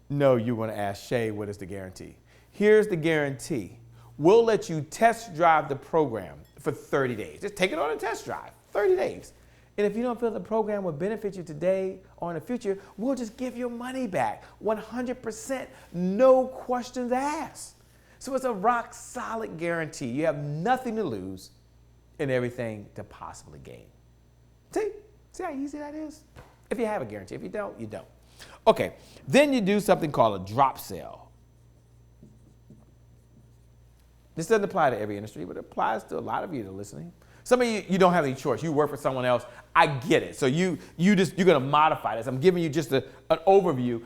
know you were going to ask Shay what is the guarantee? Here's the guarantee. We'll let you test drive the program for 30 days. Just take it on a test drive, 30 days. And if you don't feel the program will benefit you today or in the future, we'll just give your money back, 100%, no questions asked. So it's a rock solid guarantee. You have nothing to lose and everything to possibly gain. See how easy that is? If you have a guarantee. If you don't, you don't. Okay, then you do something called a drop sale. This doesn't apply to every industry, but it applies to a lot of you that are listening. Some of you don't have any choice. You work for someone else. I get it. So you're gonna modify this. I'm giving you just an overview.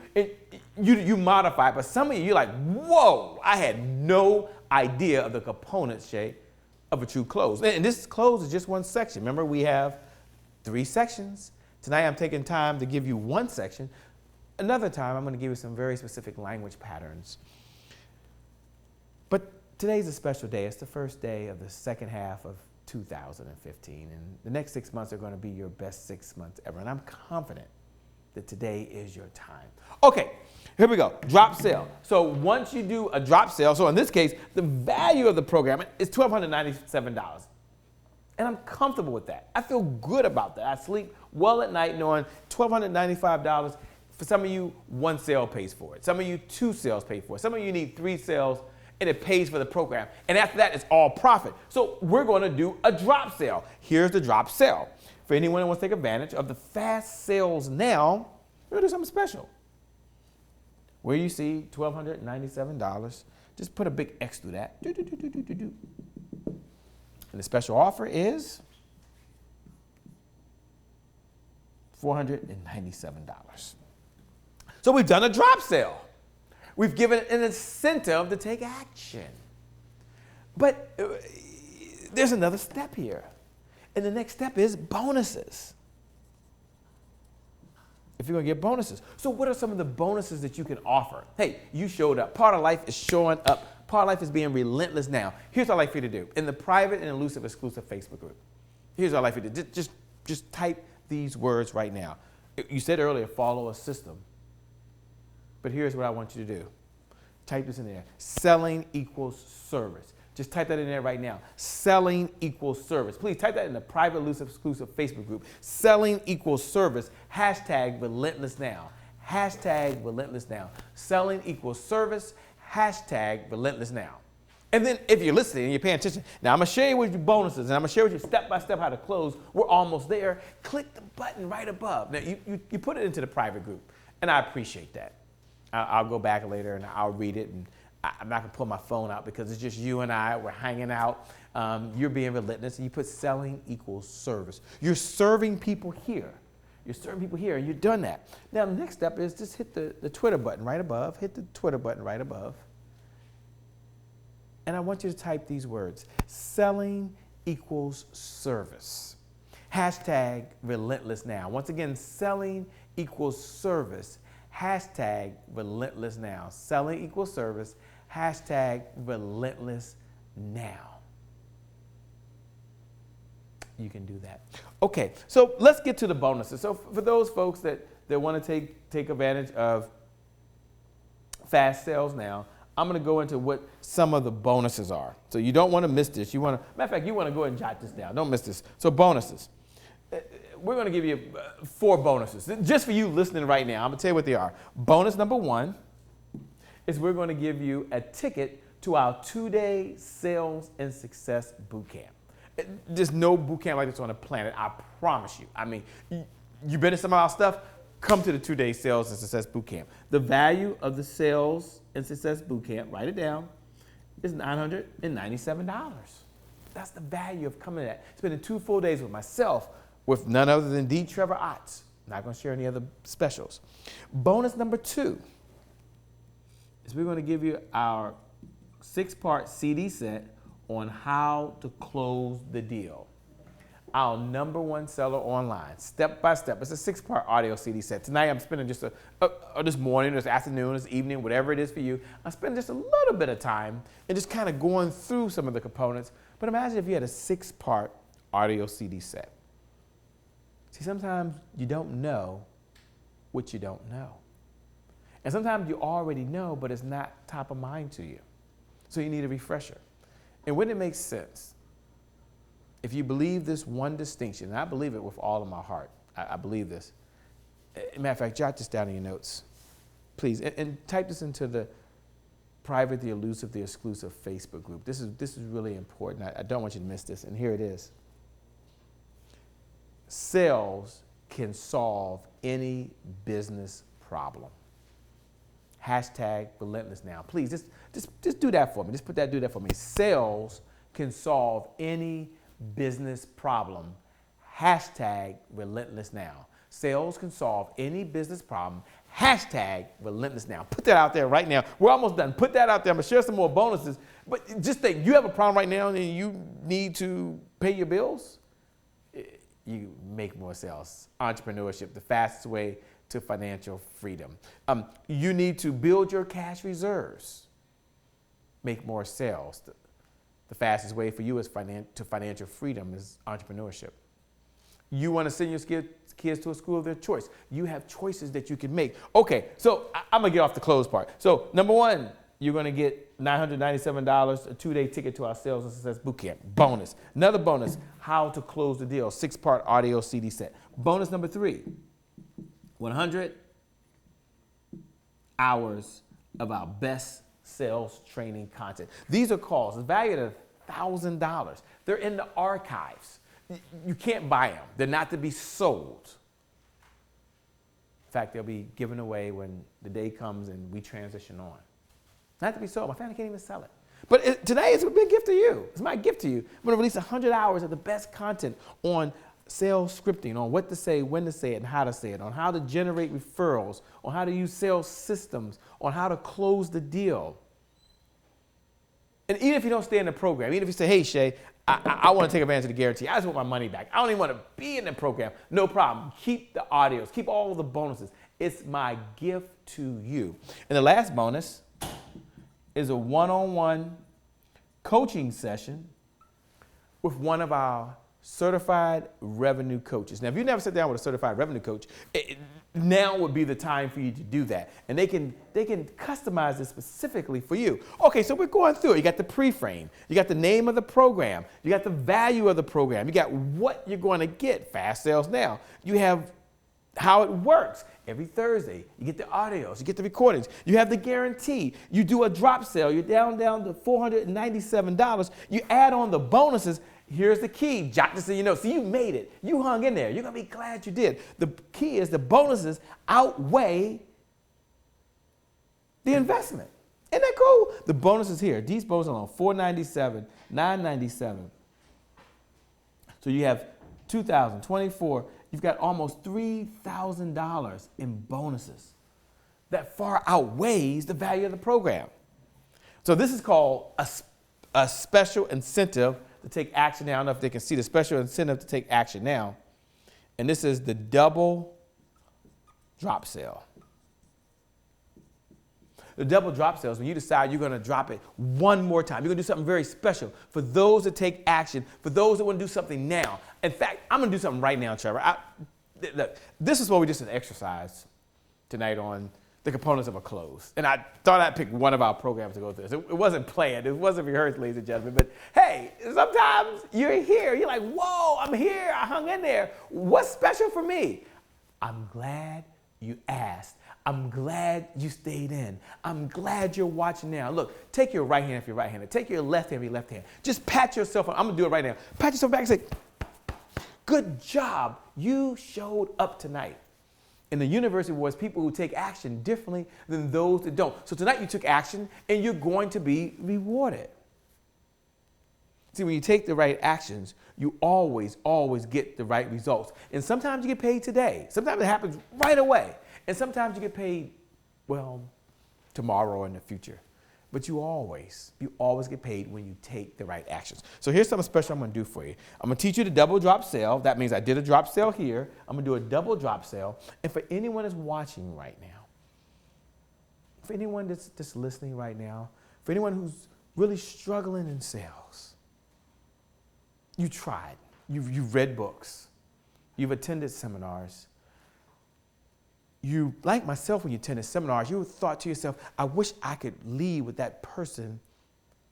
You modify it, but some of you're like, whoa, I had no idea of the components, Shay, of a true close. And this close is just one section. Remember, we have 3 sections. Tonight I'm taking time to give you one section. Another time I'm going to give you some very specific language patterns. But today's a special day. It's the first day of the second half of 2015. And the next 6 months are going to be your best 6 months ever. And I'm confident that today is your time. Okay, here we go. Drop sale. So once you do a drop sale, so in this case, the value of the program is $1,297. And I'm comfortable with that. I feel good about that. I sleep well at night knowing $1,295. For some of you, 1 sale pays for it. Some of you, 2 sales pay for it. Some of you need 3 sales and it pays for the program. And after that, it's all profit. So we're going to do a drop sale. Here's the drop sale. For anyone who wants to take advantage of the Fast Sales Now, we're going to do something special. Where you see $1,297, just put a big X through that. And the special offer is $497. So we've done a drop sale. We've given an incentive to take action. But there's another step here. And the next step is bonuses. If you're going to get bonuses. So what are some of the bonuses that you can offer? Hey, you showed up. Part of life is showing up. Part of life is being relentless now. Here's what I'd like for you to do. In the private and elusive exclusive Facebook group, here's what I'd like for you to do. Just type these words right now. You said earlier, follow a system. But here's what I want you to do. Type this in there. Selling equals service. Just type that in there right now. Selling equals service. Please type that in the private, elusive, exclusive Facebook group. Selling equals service. Hashtag RelentlessNow. Hashtag RelentlessNow. Selling equals service. Hashtag RelentlessNow. And then if you're listening and you're paying attention, now I'm going to share with you bonuses and I'm going to share with you step by step how to close. We're almost there. Click the button right above. Now you put it into the private group and I appreciate that. I'll go back later and I'll read it, and I'm not going to pull my phone out because it's just you and I. We're hanging out. You're being relentless, and you put selling equals service. You're serving people here. You're serving people here, and you've done that. Now, the next step is just hit the Twitter button right above. Hit the Twitter button right above. And I want you to type these words. Selling equals service. Hashtag RelentlessNow. Once again, selling equals service. Hashtag RelentlessNow. Selling equals service. Hashtag RelentlessNow. You can do that. Okay, so let's get to the bonuses. So for those folks that want to take advantage of Fast Sales Now, I'm going to go into what some of the bonuses are. So you don't want to miss this. Matter of fact, you want to go ahead and jot this down. Don't miss this. So bonuses. We're going to give you 4 bonuses. Just for you listening right now, I'm going to tell you what they are. Bonus number 1 is we're going to give you a ticket to our 2-day sales and success boot camp. There's no boot camp like this on the planet, I promise you. I mean, you've been to some of our stuff, come to the 2-day sales and success boot camp. The value of the sales and success boot camp, write it down, is $997. That's the value of coming to that. Spending 2 full days with myself, with none other than D. Trevor Otts, Not going to share any other specials. Bonus number 2 is we're going to give you our 6-part CD set on how to close the deal. Our number 1 seller online, step by step. It's a 6-part audio CD set. Tonight I'm spending just this morning, this afternoon, this evening, whatever it is for you, I'm spending just a little bit of time and just kind of going through some of the components. But imagine if you had a 6-part audio CD set. See, sometimes you don't know what you don't know. And sometimes you already know, but it's not top of mind to you. So you need a refresher. And when it makes sense, if you believe this one distinction, and I believe it with all of my heart, I believe this. As a matter of fact, jot this down in your notes, please, and type this into the private, the elusive, the exclusive Facebook group. This is really important. I don't want you to miss this, and here it is. Sales can solve any business problem. Hashtag RelentlessNow. Please, just do that for me. Do that for me. Sales can solve any business problem. Hashtag RelentlessNow. Sales can solve any business problem. Hashtag RelentlessNow. Put that out there right now. We're almost done. Put that out there. I'm going to share some more bonuses. But just think, you have a problem right now and you need to pay your bills? You make more sales. Entrepreneurship, the fastest way to financial freedom. You need to build your cash reserves. Make more sales. The fastest way for you is to financial freedom is entrepreneurship. You want to send your kids to a school of their choice. You have choices that you can make. Okay, so I'm going to get off the close part. So number 1, you're going to get $997, a 2-day ticket to our Sales and Success Bootcamp. Bonus. Another bonus, how to close the deal, 6-part audio CD set. Bonus number 3, 100 hours of our best sales training content. These are calls. It's valued at $1,000. They're in the archives. You can't buy them. They're not to be sold. In fact, they'll be given away when the day comes and we transition on. Not to be sold. My family can't even sell it. But today it's a big gift to you. It's my gift to you. I'm going to release 100 hours of the best content on sales scripting, on what to say, when to say it, and how to say it, on how to generate referrals, on how to use sales systems, on how to close the deal. And even if you don't stay in the program, even if you say, hey, Shay, I want to take advantage of the guarantee. I just want my money back. I don't even want to be in the program. No problem. Keep the audios. Keep all the bonuses. It's my gift to you. And the last bonus is a one-on-one coaching session with one of our certified revenue coaches. Now, if you never sat down with a certified revenue coach, now would be the time for you to do that. And they can customize it specifically for you. Okay, so we're going through it. You got the pre-frame. You got the name of the program. You got the value of the program. You got what you're going to get, Fast Sales Now. You have how it works. Every Thursday, you get the audios, you get the recordings, you have the guarantee. You do a drop sale, you're down to $497. You add on the bonuses. Here's the key. Jot this in your notes. So you made it. You hung in there. You're going to be glad you did. The key is the bonuses outweigh the investment. Isn't that cool? The bonuses here. These bonuses are on $497, $997. So you have $2,024. You've got almost $3,000 in bonuses. That far outweighs the value of the program. So this is called a special incentive to take action now. I don't know if they can see the special incentive to take action now. And this is the double drop sale. The double drop sale is when you decide you're going to drop it one more time. You're going to do something very special for those that take action, for those that want to do something now. In fact, I'm going to do something right now, Trevor. Look, this is what we just an exercise tonight on the components of a close. And I thought I'd pick one of our programs to go through. So it wasn't planned. It wasn't rehearsed, ladies and gentlemen. But hey, sometimes you're here. You're like, whoa, I'm here. I hung in there. What's special for me? I'm glad you asked. I'm glad you stayed in. I'm glad you're watching now. Look, take your right hand if you're right-handed. Take your left hand if you're left hand. Just pat yourself on. I'm going to do it right now. Pat yourself back and say, good job. You showed up tonight. In the universe, it was people who take action differently than those that don't. So tonight you took action and you're going to be rewarded. See, when you take the right actions, you always get the right results. And sometimes you get paid today. Sometimes it happens right away. And sometimes you get paid, well, tomorrow or in the future. But you always get paid when you take the right actions. So here's something special I'm going to do for you. I'm going to teach you the double drop sale. That means I did a drop sale here. I'm going to do a double drop sale. And for anyone that's watching right now, for anyone that's listening right now, for anyone who's really struggling in sales, you tried. You've read books. You've attended seminars. You, like myself, when you attended seminars, you thought to yourself, I wish I could lead with that person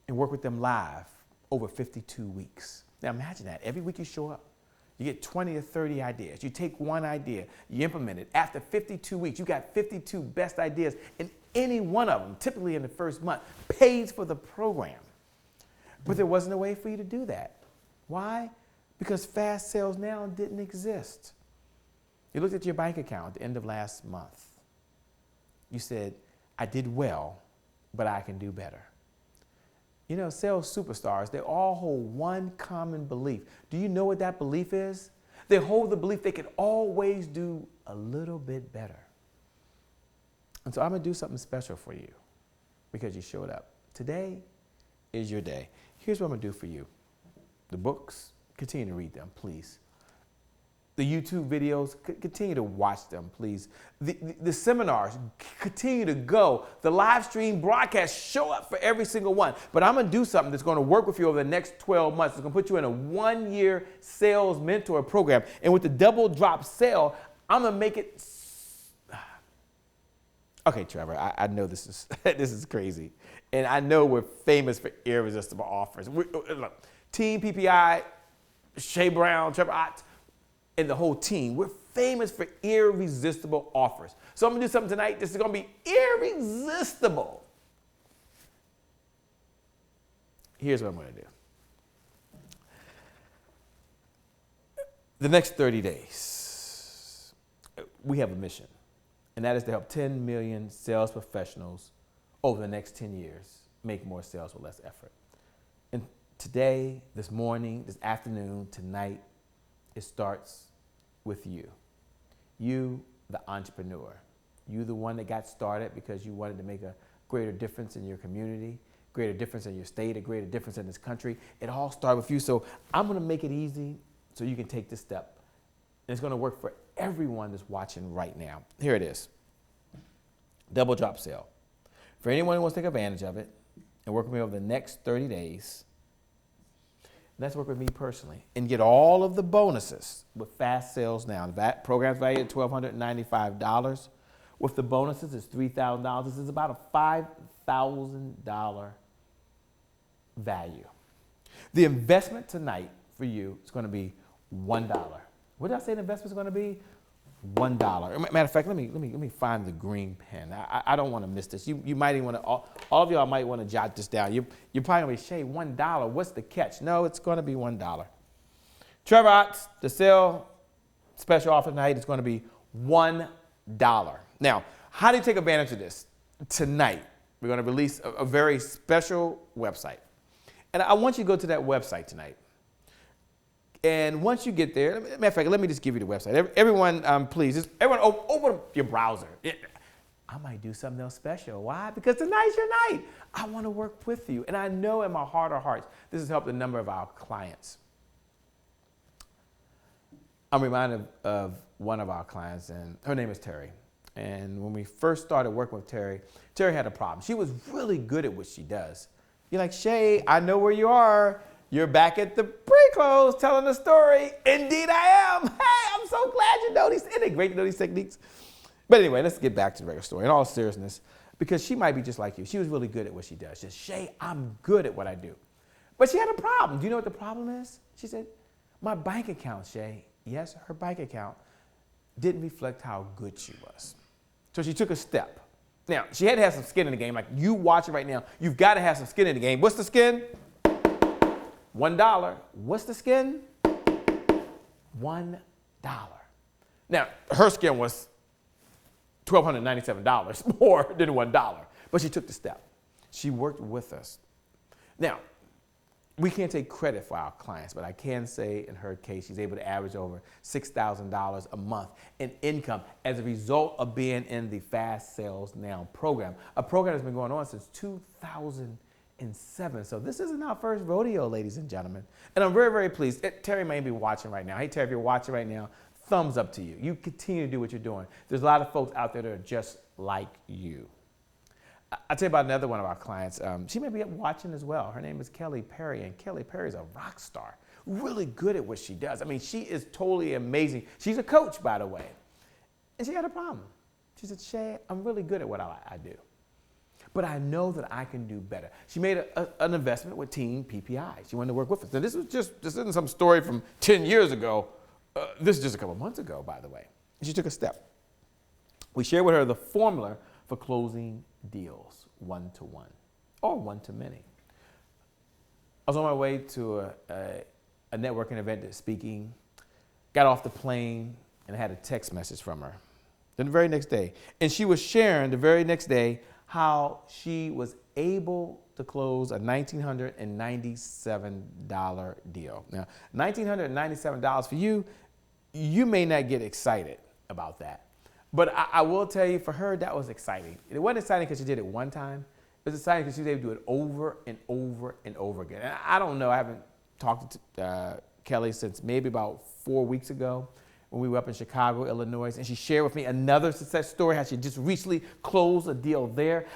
and work with them live over 52 weeks. Now imagine that. Every week you show up, you get 20 or 30 ideas. You take one idea, you implement it. After 52 weeks, you got 52 best ideas, and any one of them, typically in the first month, pays for the program. But there wasn't a way for you to do that. Why? Because Fast Sales Now didn't exist. You looked at your bank account at the end of last month. You said, I did well, but I can do better. You know, sales superstars, they all hold one common belief. Do you know what that belief is? They hold the belief they can always do a little bit better. And so I'm going to do something special for you because you showed up. Today is your day. Here's what I'm going to do for you. The books, continue to read them, please. The YouTube videos, continue to watch them, please. The seminars, continue to go. The live stream broadcasts, show up for every single one. But I'm going to do something that's going to work with you over the next 12 months. It's going to put you in a 1-year sales mentor program. And with the double drop sale, I'm going to make it. Okay, Trevor, I know this is this is crazy. And I know we're famous for irresistible offers. Look, Team PPI, Shay Brown, Trevor Ott, and the whole team, we're famous for irresistible offers. So I'm going to do something tonight. This is going to be irresistible. Here's what I'm going to do. The next 30 days, we have a mission, and that is to help 10 million sales professionals over the next 10 years make more sales with less effort. And today, this morning, this afternoon, tonight, it starts with you. You, the entrepreneur. You, the one that got started because you wanted to make a greater difference in your community, greater difference in your state, a greater difference in this country. It all started with you. So I'm going to make it easy so you can take this step. And it's going to work for everyone that's watching right now. Here it is. Double drop sale. For anyone who wants to take advantage of it and work with me over the next 30 days, let's work with me personally and get all of the bonuses with Fast Sales Now. The program's valued at $1,295. With the bonuses, it's $3,000. This is about a $5,000 value. The investment tonight for you is going to be $1. What did I say the investment is going to be? $1. Matter of fact, let me find the green pen. I don't want to miss this. You might even want to, all of y'all might want to jot this down. You're probably going to be, Shay, $1. What's the catch? No, it's going to be $1. Trevor Ott's, the sale special offer tonight is going to be $1. Now, how do you take advantage of this? Tonight, we're going to release a very special website. And I want you to go to that website tonight. And once you get there, matter of fact, let me just give you the website. Everyone, please, just everyone open your browser. I might do something else special. Why? Because tonight's your night. I want to work with you. And I know in my heart of hearts, this has helped a number of our clients. I'm reminded of one of our clients, and her name is Terry. And when we first started working with Terry, Terry had a problem. She was really good at what she does. You're like, Shay, I know where you are. You're back at the pre-close telling the story. Indeed I am. Hey, I'm so glad you know these. Isn't it great to know these techniques? But anyway, let's get back to the regular story. In all seriousness, because she might be just like you. She was really good at what she does. Just, Shay, I'm good at what I do. But she had a problem. Do you know what the problem is? She said, my bank account, Shay. Yes, her bank account didn't reflect how good she was. So she took a step. Now, she had to have some skin in the game. Like you watching right now, you've got to have some skin in the game. What's the skin? $1. What's the skin? $1. Now, her skin was $1,297 more than $1, but she took the step. She worked with us. Now, we can't take credit for our clients, but I can say in her case, she's able to average over $6,000 a month in income as a result of being in the Fast Sales Now program, a program that's been going on since 2007. So this isn't our first rodeo, ladies and gentlemen. And I'm very, very pleased. Terry may be watching right now. Hey, Terry, if you're watching right now, thumbs up to you. You continue to do what you're doing. There's a lot of folks out there that are just like you. I'll tell you about another one of our clients. She may be watching as well. Her name is Kelly Perry, and Kelly Perry is a rock star, really good at what she does. I mean, she is totally amazing. She's a coach, by the way. And she had a problem. She said, Shay, I'm really good at what I do, but I know that I can do better. She made an investment with Team PPI. She wanted to work with us. And this isn't some story from 10 years ago. This is just a couple months ago, by the way. And she took a step. We shared with her the formula for closing deals, one-to-one or one-to-many. I was on my way to a networking event, speaking, got off the plane, and I had a text message from her. Then the very next day, and she was sharing the very next day how she was able to close a $1,997 deal. Now, $1,997 for you, you may not get excited about that. But I will tell you, for her, that was exciting. It wasn't exciting because she did it one time. It was exciting because she was able to do it over and over and over again. And I don't know, I haven't talked to Kelly since maybe about 4 weeks ago when we were up in Chicago, Illinois, and she shared with me another success story, how she just recently closed a deal there.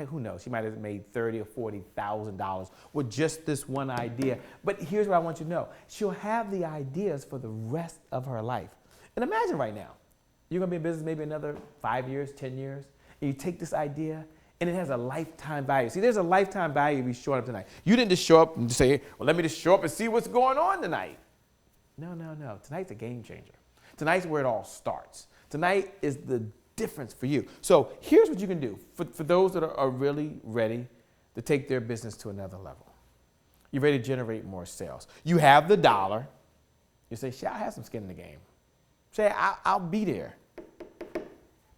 Who knows? She might have made $30,000 or $40,000 with just this one idea. But here's what I want you to know. She'll have the ideas for the rest of her life. And imagine right now, you're going to be in business maybe another 5 years, 10 years, and you take this idea, and it has a lifetime value. See, there's a lifetime value of you showing up tonight. You didn't just show up and just say, well, let me just show up and see what's going on tonight. No. Tonight's a game changer. Tonight's where it all starts. Tonight is the difference for you. So here's what you can do for those that are really ready to take their business to another level. You're ready to generate more sales. You have the dollar. You say, Shay, I have some skin in the game. Say, I'll be there.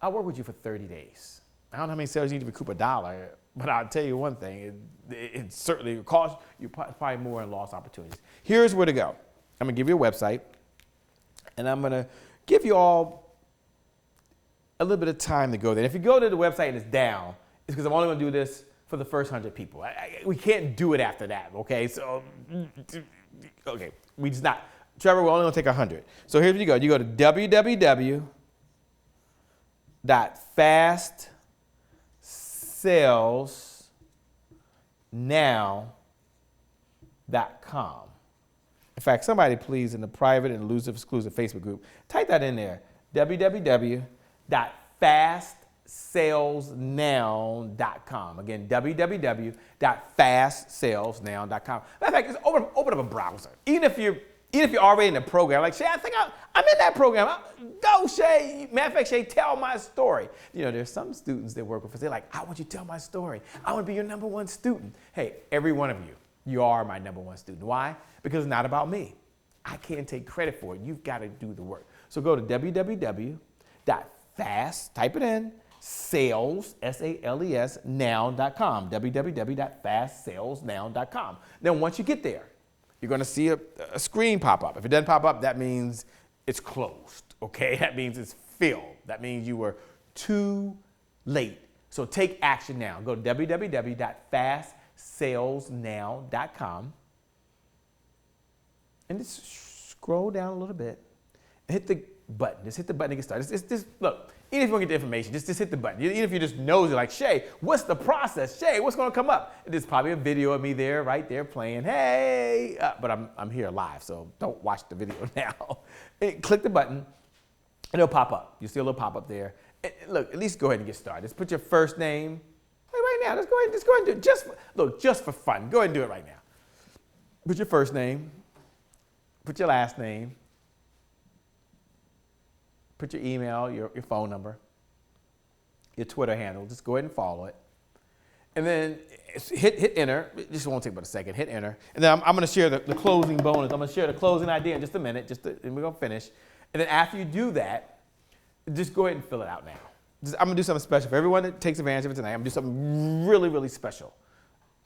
I'll work with you for 30 days. I don't know how many sales you need to recoup $1, but I'll tell you one thing, it certainly will cost you probably more in lost opportunities. Here's where to go. I'm going to give you a website, and I'm going to give you all a little bit of time to go there. If you go to the website and it's down, it's because I'm only going to do this for the first 100 people. We can't do it after that, okay? So, okay, we just not. Trevor, we're only going to take 100. So here's where you go. You go to www.fastsalesnow.com. In fact, somebody please in the private and elusive exclusive Facebook group, type that in there, www.fastsalesnow.com. Again, www.fastsalesnow.com. Matter of fact, just open up a browser. Even if you're already in the program, like, Shay, I think I'm in that program. Go, Shay. Matter of fact, Shay, tell my story. You know, there's some students that work with us. They're like, I want you to tell my story. I want to be your number one student. Hey, every one of you, you are my number one student. Why? Because it's not about me. I can't take credit for it. You've got to do the work. So go to www.fast, type it in, sales, S-A-L-E-S, now.com, www.fastsalesnow.com. Then once you get there, you're going to see a screen pop up. If it doesn't pop up, that means it's closed, okay? That means it's filled. That means you were too late. So take action now. Go to www.fastsalesnow.com and just scroll down a little bit and hit the button. Just hit the button to get started. Look, even if you want to get the information, just hit the button. Even if you just nosy, like, Shay, what's the process? Shay, what's going to come up? There's probably a video of me there, right there, playing, hey, but I'm here live, so don't watch the video now. Click the button, and it'll pop up. You'll see a little pop-up there. And look, at least go ahead and get started. Just put your first name. Right now, just go ahead and do it. Just for fun. Go ahead and do it right now. Put your first name. Put your last name. Put your email, your phone number, your Twitter handle. Just go ahead and follow it. And then hit enter. It just won't take but a second. Hit enter. And then I'm going to share the closing bonus. I'm going to share the closing idea in just a minute, and we're going to finish. And then after you do that, just go ahead and fill it out now. I'm going to do something special. For everyone that takes advantage of it tonight, I'm going to do something really, really special.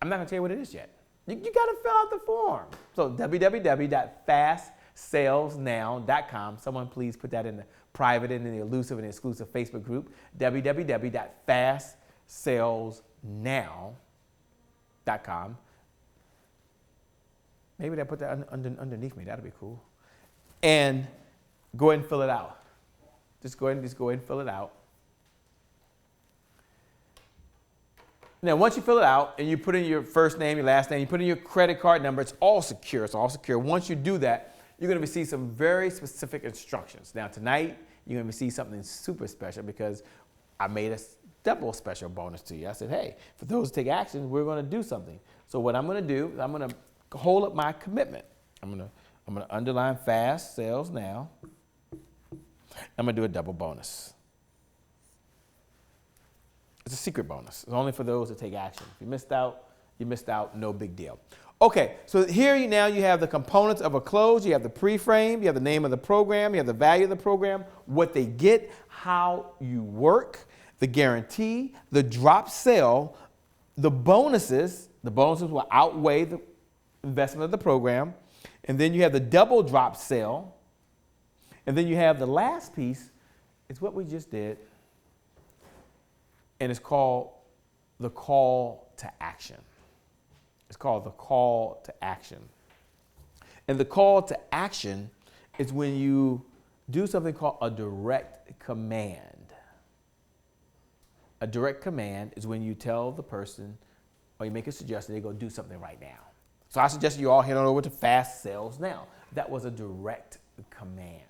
I'm not going to tell you what it is yet. You got to fill out the form. So www.fastsalesnow.com. Someone please put that in the private and in the elusive and exclusive Facebook group. www.fastsalesnow.com. Maybe they'll put that underneath me. That'll be cool. And go ahead and fill it out. Just go ahead and fill it out. Now, once you fill it out and you put in your first name, your last name, you put in your credit card number, it's all secure. It's all secure. Once you do that, you're going to receive some very specific instructions. Now, tonight, you're going to receive something super special because I made a double special bonus to you. I said, hey, for those who take action, we're going to do something. So what I'm going to do is I'm going to hold up my commitment. I'm going to underline fast sales now. I'm going to do a double bonus. It's a secret bonus. It's only for those that take action. If you missed out, no big deal. Okay, so here you have the components of a close. You have the pre-frame, you have the name of the program, you have the value of the program, what they get, how you work, the guarantee, the drop sale, the bonuses. The bonuses will outweigh the investment of the program. And then you have the double drop sale. And then you have the last piece, it's what we just did. And it's called the call to action. It's called the call to action. And the call to action is when you do something called a direct command. A direct command is when you tell the person or you make a suggestion, they go do something right now. So I suggest you all head on over to Fast Sales Now. That was a direct command.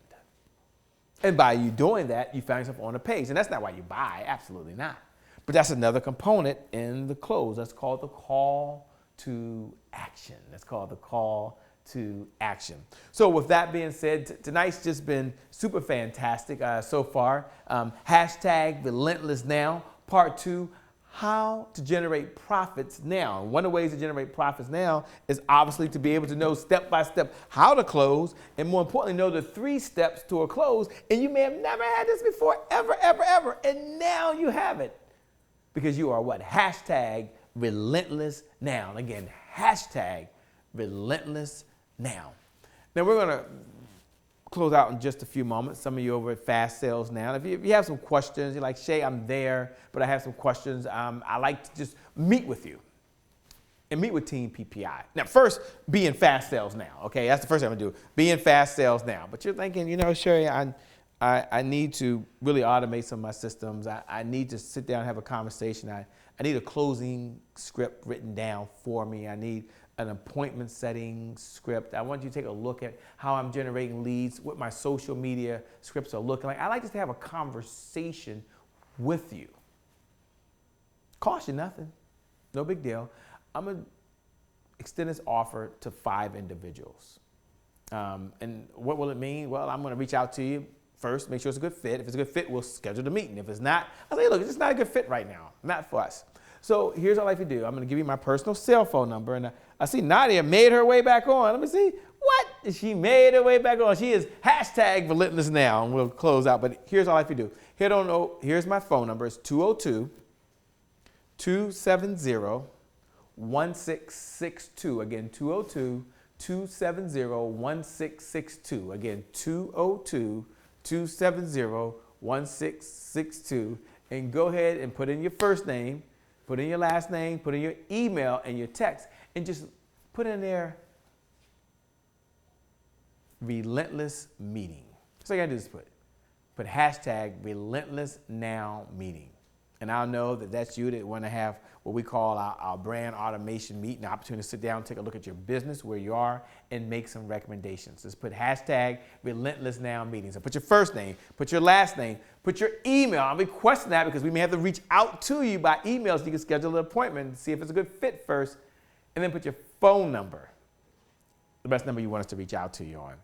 And by you doing that, you find yourself on a page. And that's not why you buy, absolutely not. But that's another component in the close. That's called the call to action. That's called the call to action. So with that being said, tonight's just been super fantastic so far. Hashtag RelentlessNow, part 2, how to generate profits now. One of the ways to generate profits now is obviously to be able to know step by step how to close, and more importantly, know the 3 steps to a close. And you may have never had this before, ever, and now you have it. Because you are what? Hashtag Relentless Now. And again, hashtag Relentless Now. Now we're going to close out in just a few moments. Some of you over at Fast Sales Now. If you have some questions, you're like, Shay, I'm there, but I have some questions. I like to just meet with you and meet with Team PPI. Now, first, be in Fast Sales Now. Okay, that's the first thing I'm going to do. Be in Fast Sales Now. But you're thinking, Sherry, I need to really automate some of my systems. I need to sit down and have a conversation. I need a closing script written down for me. I need an appointment setting script. I want you to take a look at how I'm generating leads, what my social media scripts are looking like. I like just to have a conversation with you. Cost you nothing. No big deal. I'm going to extend this offer to 5 individuals. And what will it mean? Well, I'm going to reach out to you. First, make sure it's a good fit. If it's a good fit, we'll schedule the meeting. If it's not, I'll say, look, it's just not a good fit right now. Not for us. So here's what I like to do. I'm going to give you my personal cell phone number. And I see Nadia made her way back on. Let me see. What? She made her way back on. She is hashtag Relentless Now. And we'll close out. But here's all I have to do. Here's my phone number. It's 202-270-1662. Again, 202-270-1662. Again, 202-270-1662, and go ahead and put in your first name, put in your last name, put in your email and your text, and just put in there Relentless Meeting. So all you gotta do is put hashtag Relentless Now Meeting. And I'll know that that's you that want to have what we call our brand automation meeting, an opportunity to sit down, take a look at your business, where you are, and make some recommendations. Just put hashtag Relentless Now Meeting. So put your first name, put your last name, put your email. I'm requesting that because we may have to reach out to you by email so you can schedule an appointment and see if it's a good fit first. And then put your phone number, the best number you want us to reach out to you on.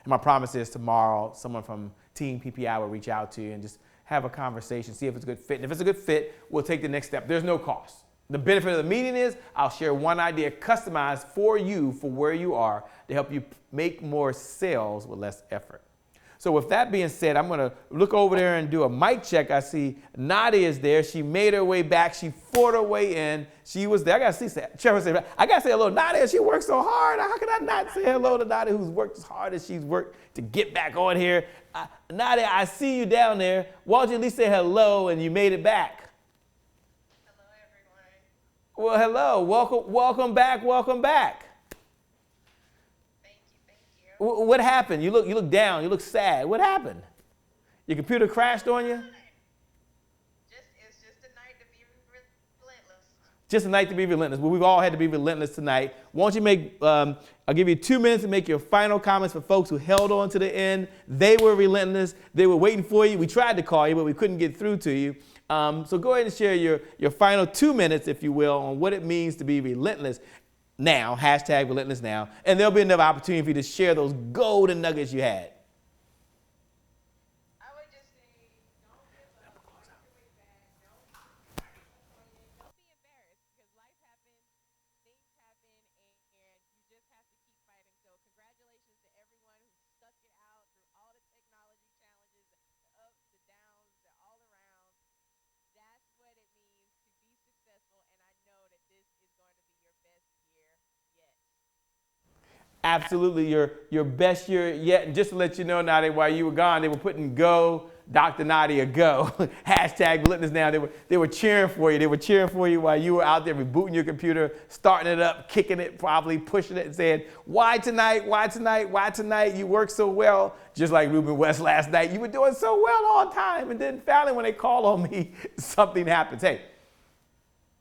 And my promise is tomorrow, someone from Team PPI will reach out to you and just have a conversation, see if it's a good fit. And if it's a good fit, we'll take the next step. There's no cost. The benefit of the meeting is I'll share one idea customized for you for where you are to help you make more sales with less effort. So with that being said, I'm going to look over there and do a mic check. I see Nadia is there. She made her way back. She fought her way in. She was there. I got to see Trevor say, I got to say hello. Nadia, she worked so hard. How can I not say hello to Nadia, who's worked as hard as she's worked to get back on here? Nadia, I see you down there. Why don't you at least say hello and you made it back? Hello, everyone. Well, hello. Welcome back. Welcome back. Thank you. What happened? You look down. You look sad. What happened? Your computer crashed on you? It's just a night to be relentless. Just a night to be relentless. Well, we've all had to be relentless tonight. Why don't you make, I'll give you 2 minutes to make your final comments for folks who held on to the end. They were relentless. They were waiting for you. We tried to call you, but we couldn't get through to you. So go ahead and share your final 2 minutes, if you will, on what it means to be relentless now, hashtag relentless now. And there'll be another opportunity for you to share those golden nuggets you had. I would just say, don't give up. Work your way back. Don't be embarrassed because life happens, things happen, and you just have to keep fighting. So congratulations to everyone who stuck it out through all the technology challenges, the ups, the downs, the all around. That's what it means to be successful, and I know that this is going to be your best year yet. Absolutely your best year yet. And just to let you know, Nadia, while you were gone, they were putting go, Dr. Nadia, go. Hashtag relentless now. They were cheering for you. They were cheering for you while you were out there rebooting your computer, starting it up, kicking it, probably pushing it and saying, why tonight? Why tonight? Why tonight? You worked so well. Just like Ruben West last night. You were doing so well all the time. And then finally when they call on me, something happens. Hey,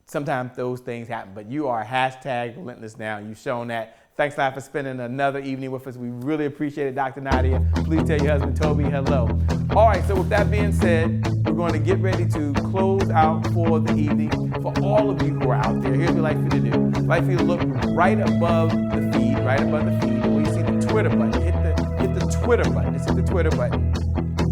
sometimes those things happen, but you are hashtag relentless now. You've shown that. Thanks a lot for spending another evening with us. We really appreciate it, Dr. Nadia. Please tell your husband, Toby, hello. All right, so with that being said, we're going to get ready to close out for the evening. For all of you who are out there, here's what I'd like for you to do. I'd like for you to look right above the feed, where you see the Twitter button. Hit the Twitter button. Just hit the Twitter button.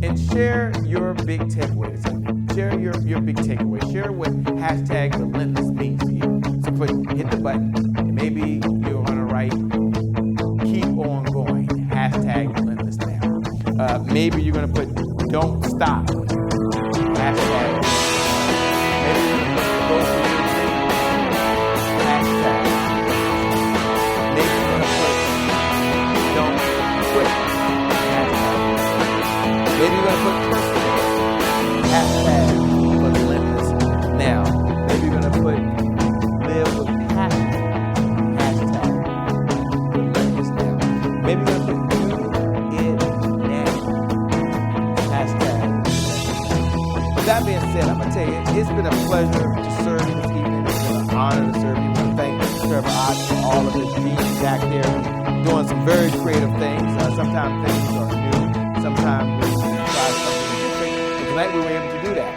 And share your big takeaway this evening. Share your big takeaway. Share what hashtag relentless means to you. So hit the button, and maybe you're gonna write, keep on going, hashtag relentless now. Maybe you're gonna put, don't stop, hashtag. Maybe you're gonna put, go for your dream, hashtag. Maybe you're gonna put, don't quit, hashtag. Maybe you're gonna put persevere, hashtag relentless now. Maybe you're gonna put live with passion, hashtag relentless now. Maybe you're gonna put do it now, hashtag relentless. With that being said, I'm gonna tell you, it's been a pleasure to serve you this evening. It's been an honor to serve you. I want to thank Trevor Ott for all of his being back there, doing some very creative things. Sometimes things are new. Sometimes we try something different. And tonight we were able to do that.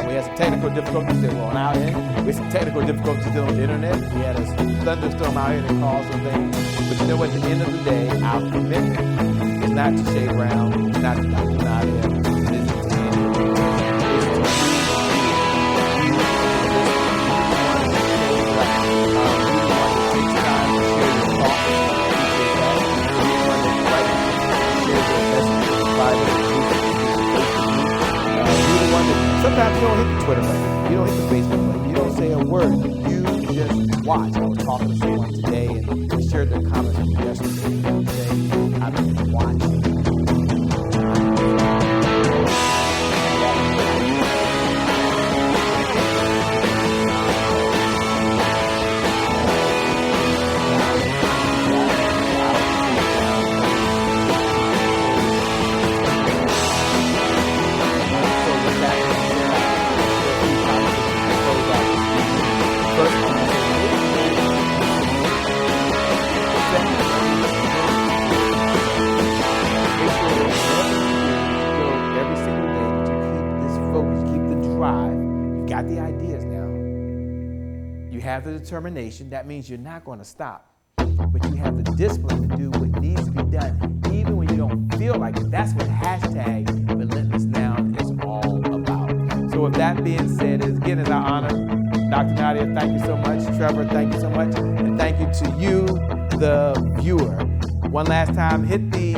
We had some technical difficulties that were on our end. We had some technical difficulties dealing with the internet. We had a thunderstorm out here that caused some things. But you know what? At the end of the day, our commitment is not to Shay Brown, it's not to Dr. Nadia, it is to Andy. It's to sometimes you don't hit the Twitter button, you don't hit the Facebook button, you don't say a word, you just watch. I was talking to someone today and they shared their comments from yesterday and say, I've been watching. Got the ideas now. You have the determination. That means you're not going to stop. But you have the discipline to do what needs to be done, even when you don't feel like it. That's what hashtag Relentless Now is all about. So with that being said, again, it's our honor. Dr. Nadia, thank you so much. Trevor, thank you so much. And thank you to you, the viewer. One last time, hit the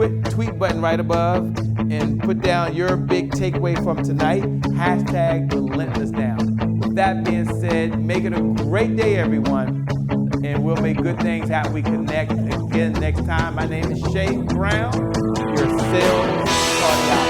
tweet button right above and put down your big takeaway from tonight. Hashtag RelentlessNow. With that being said, make it a great day, everyone. And we'll make good things happen. We connect again next time. My name is Shay Brown, your sales cardiologist.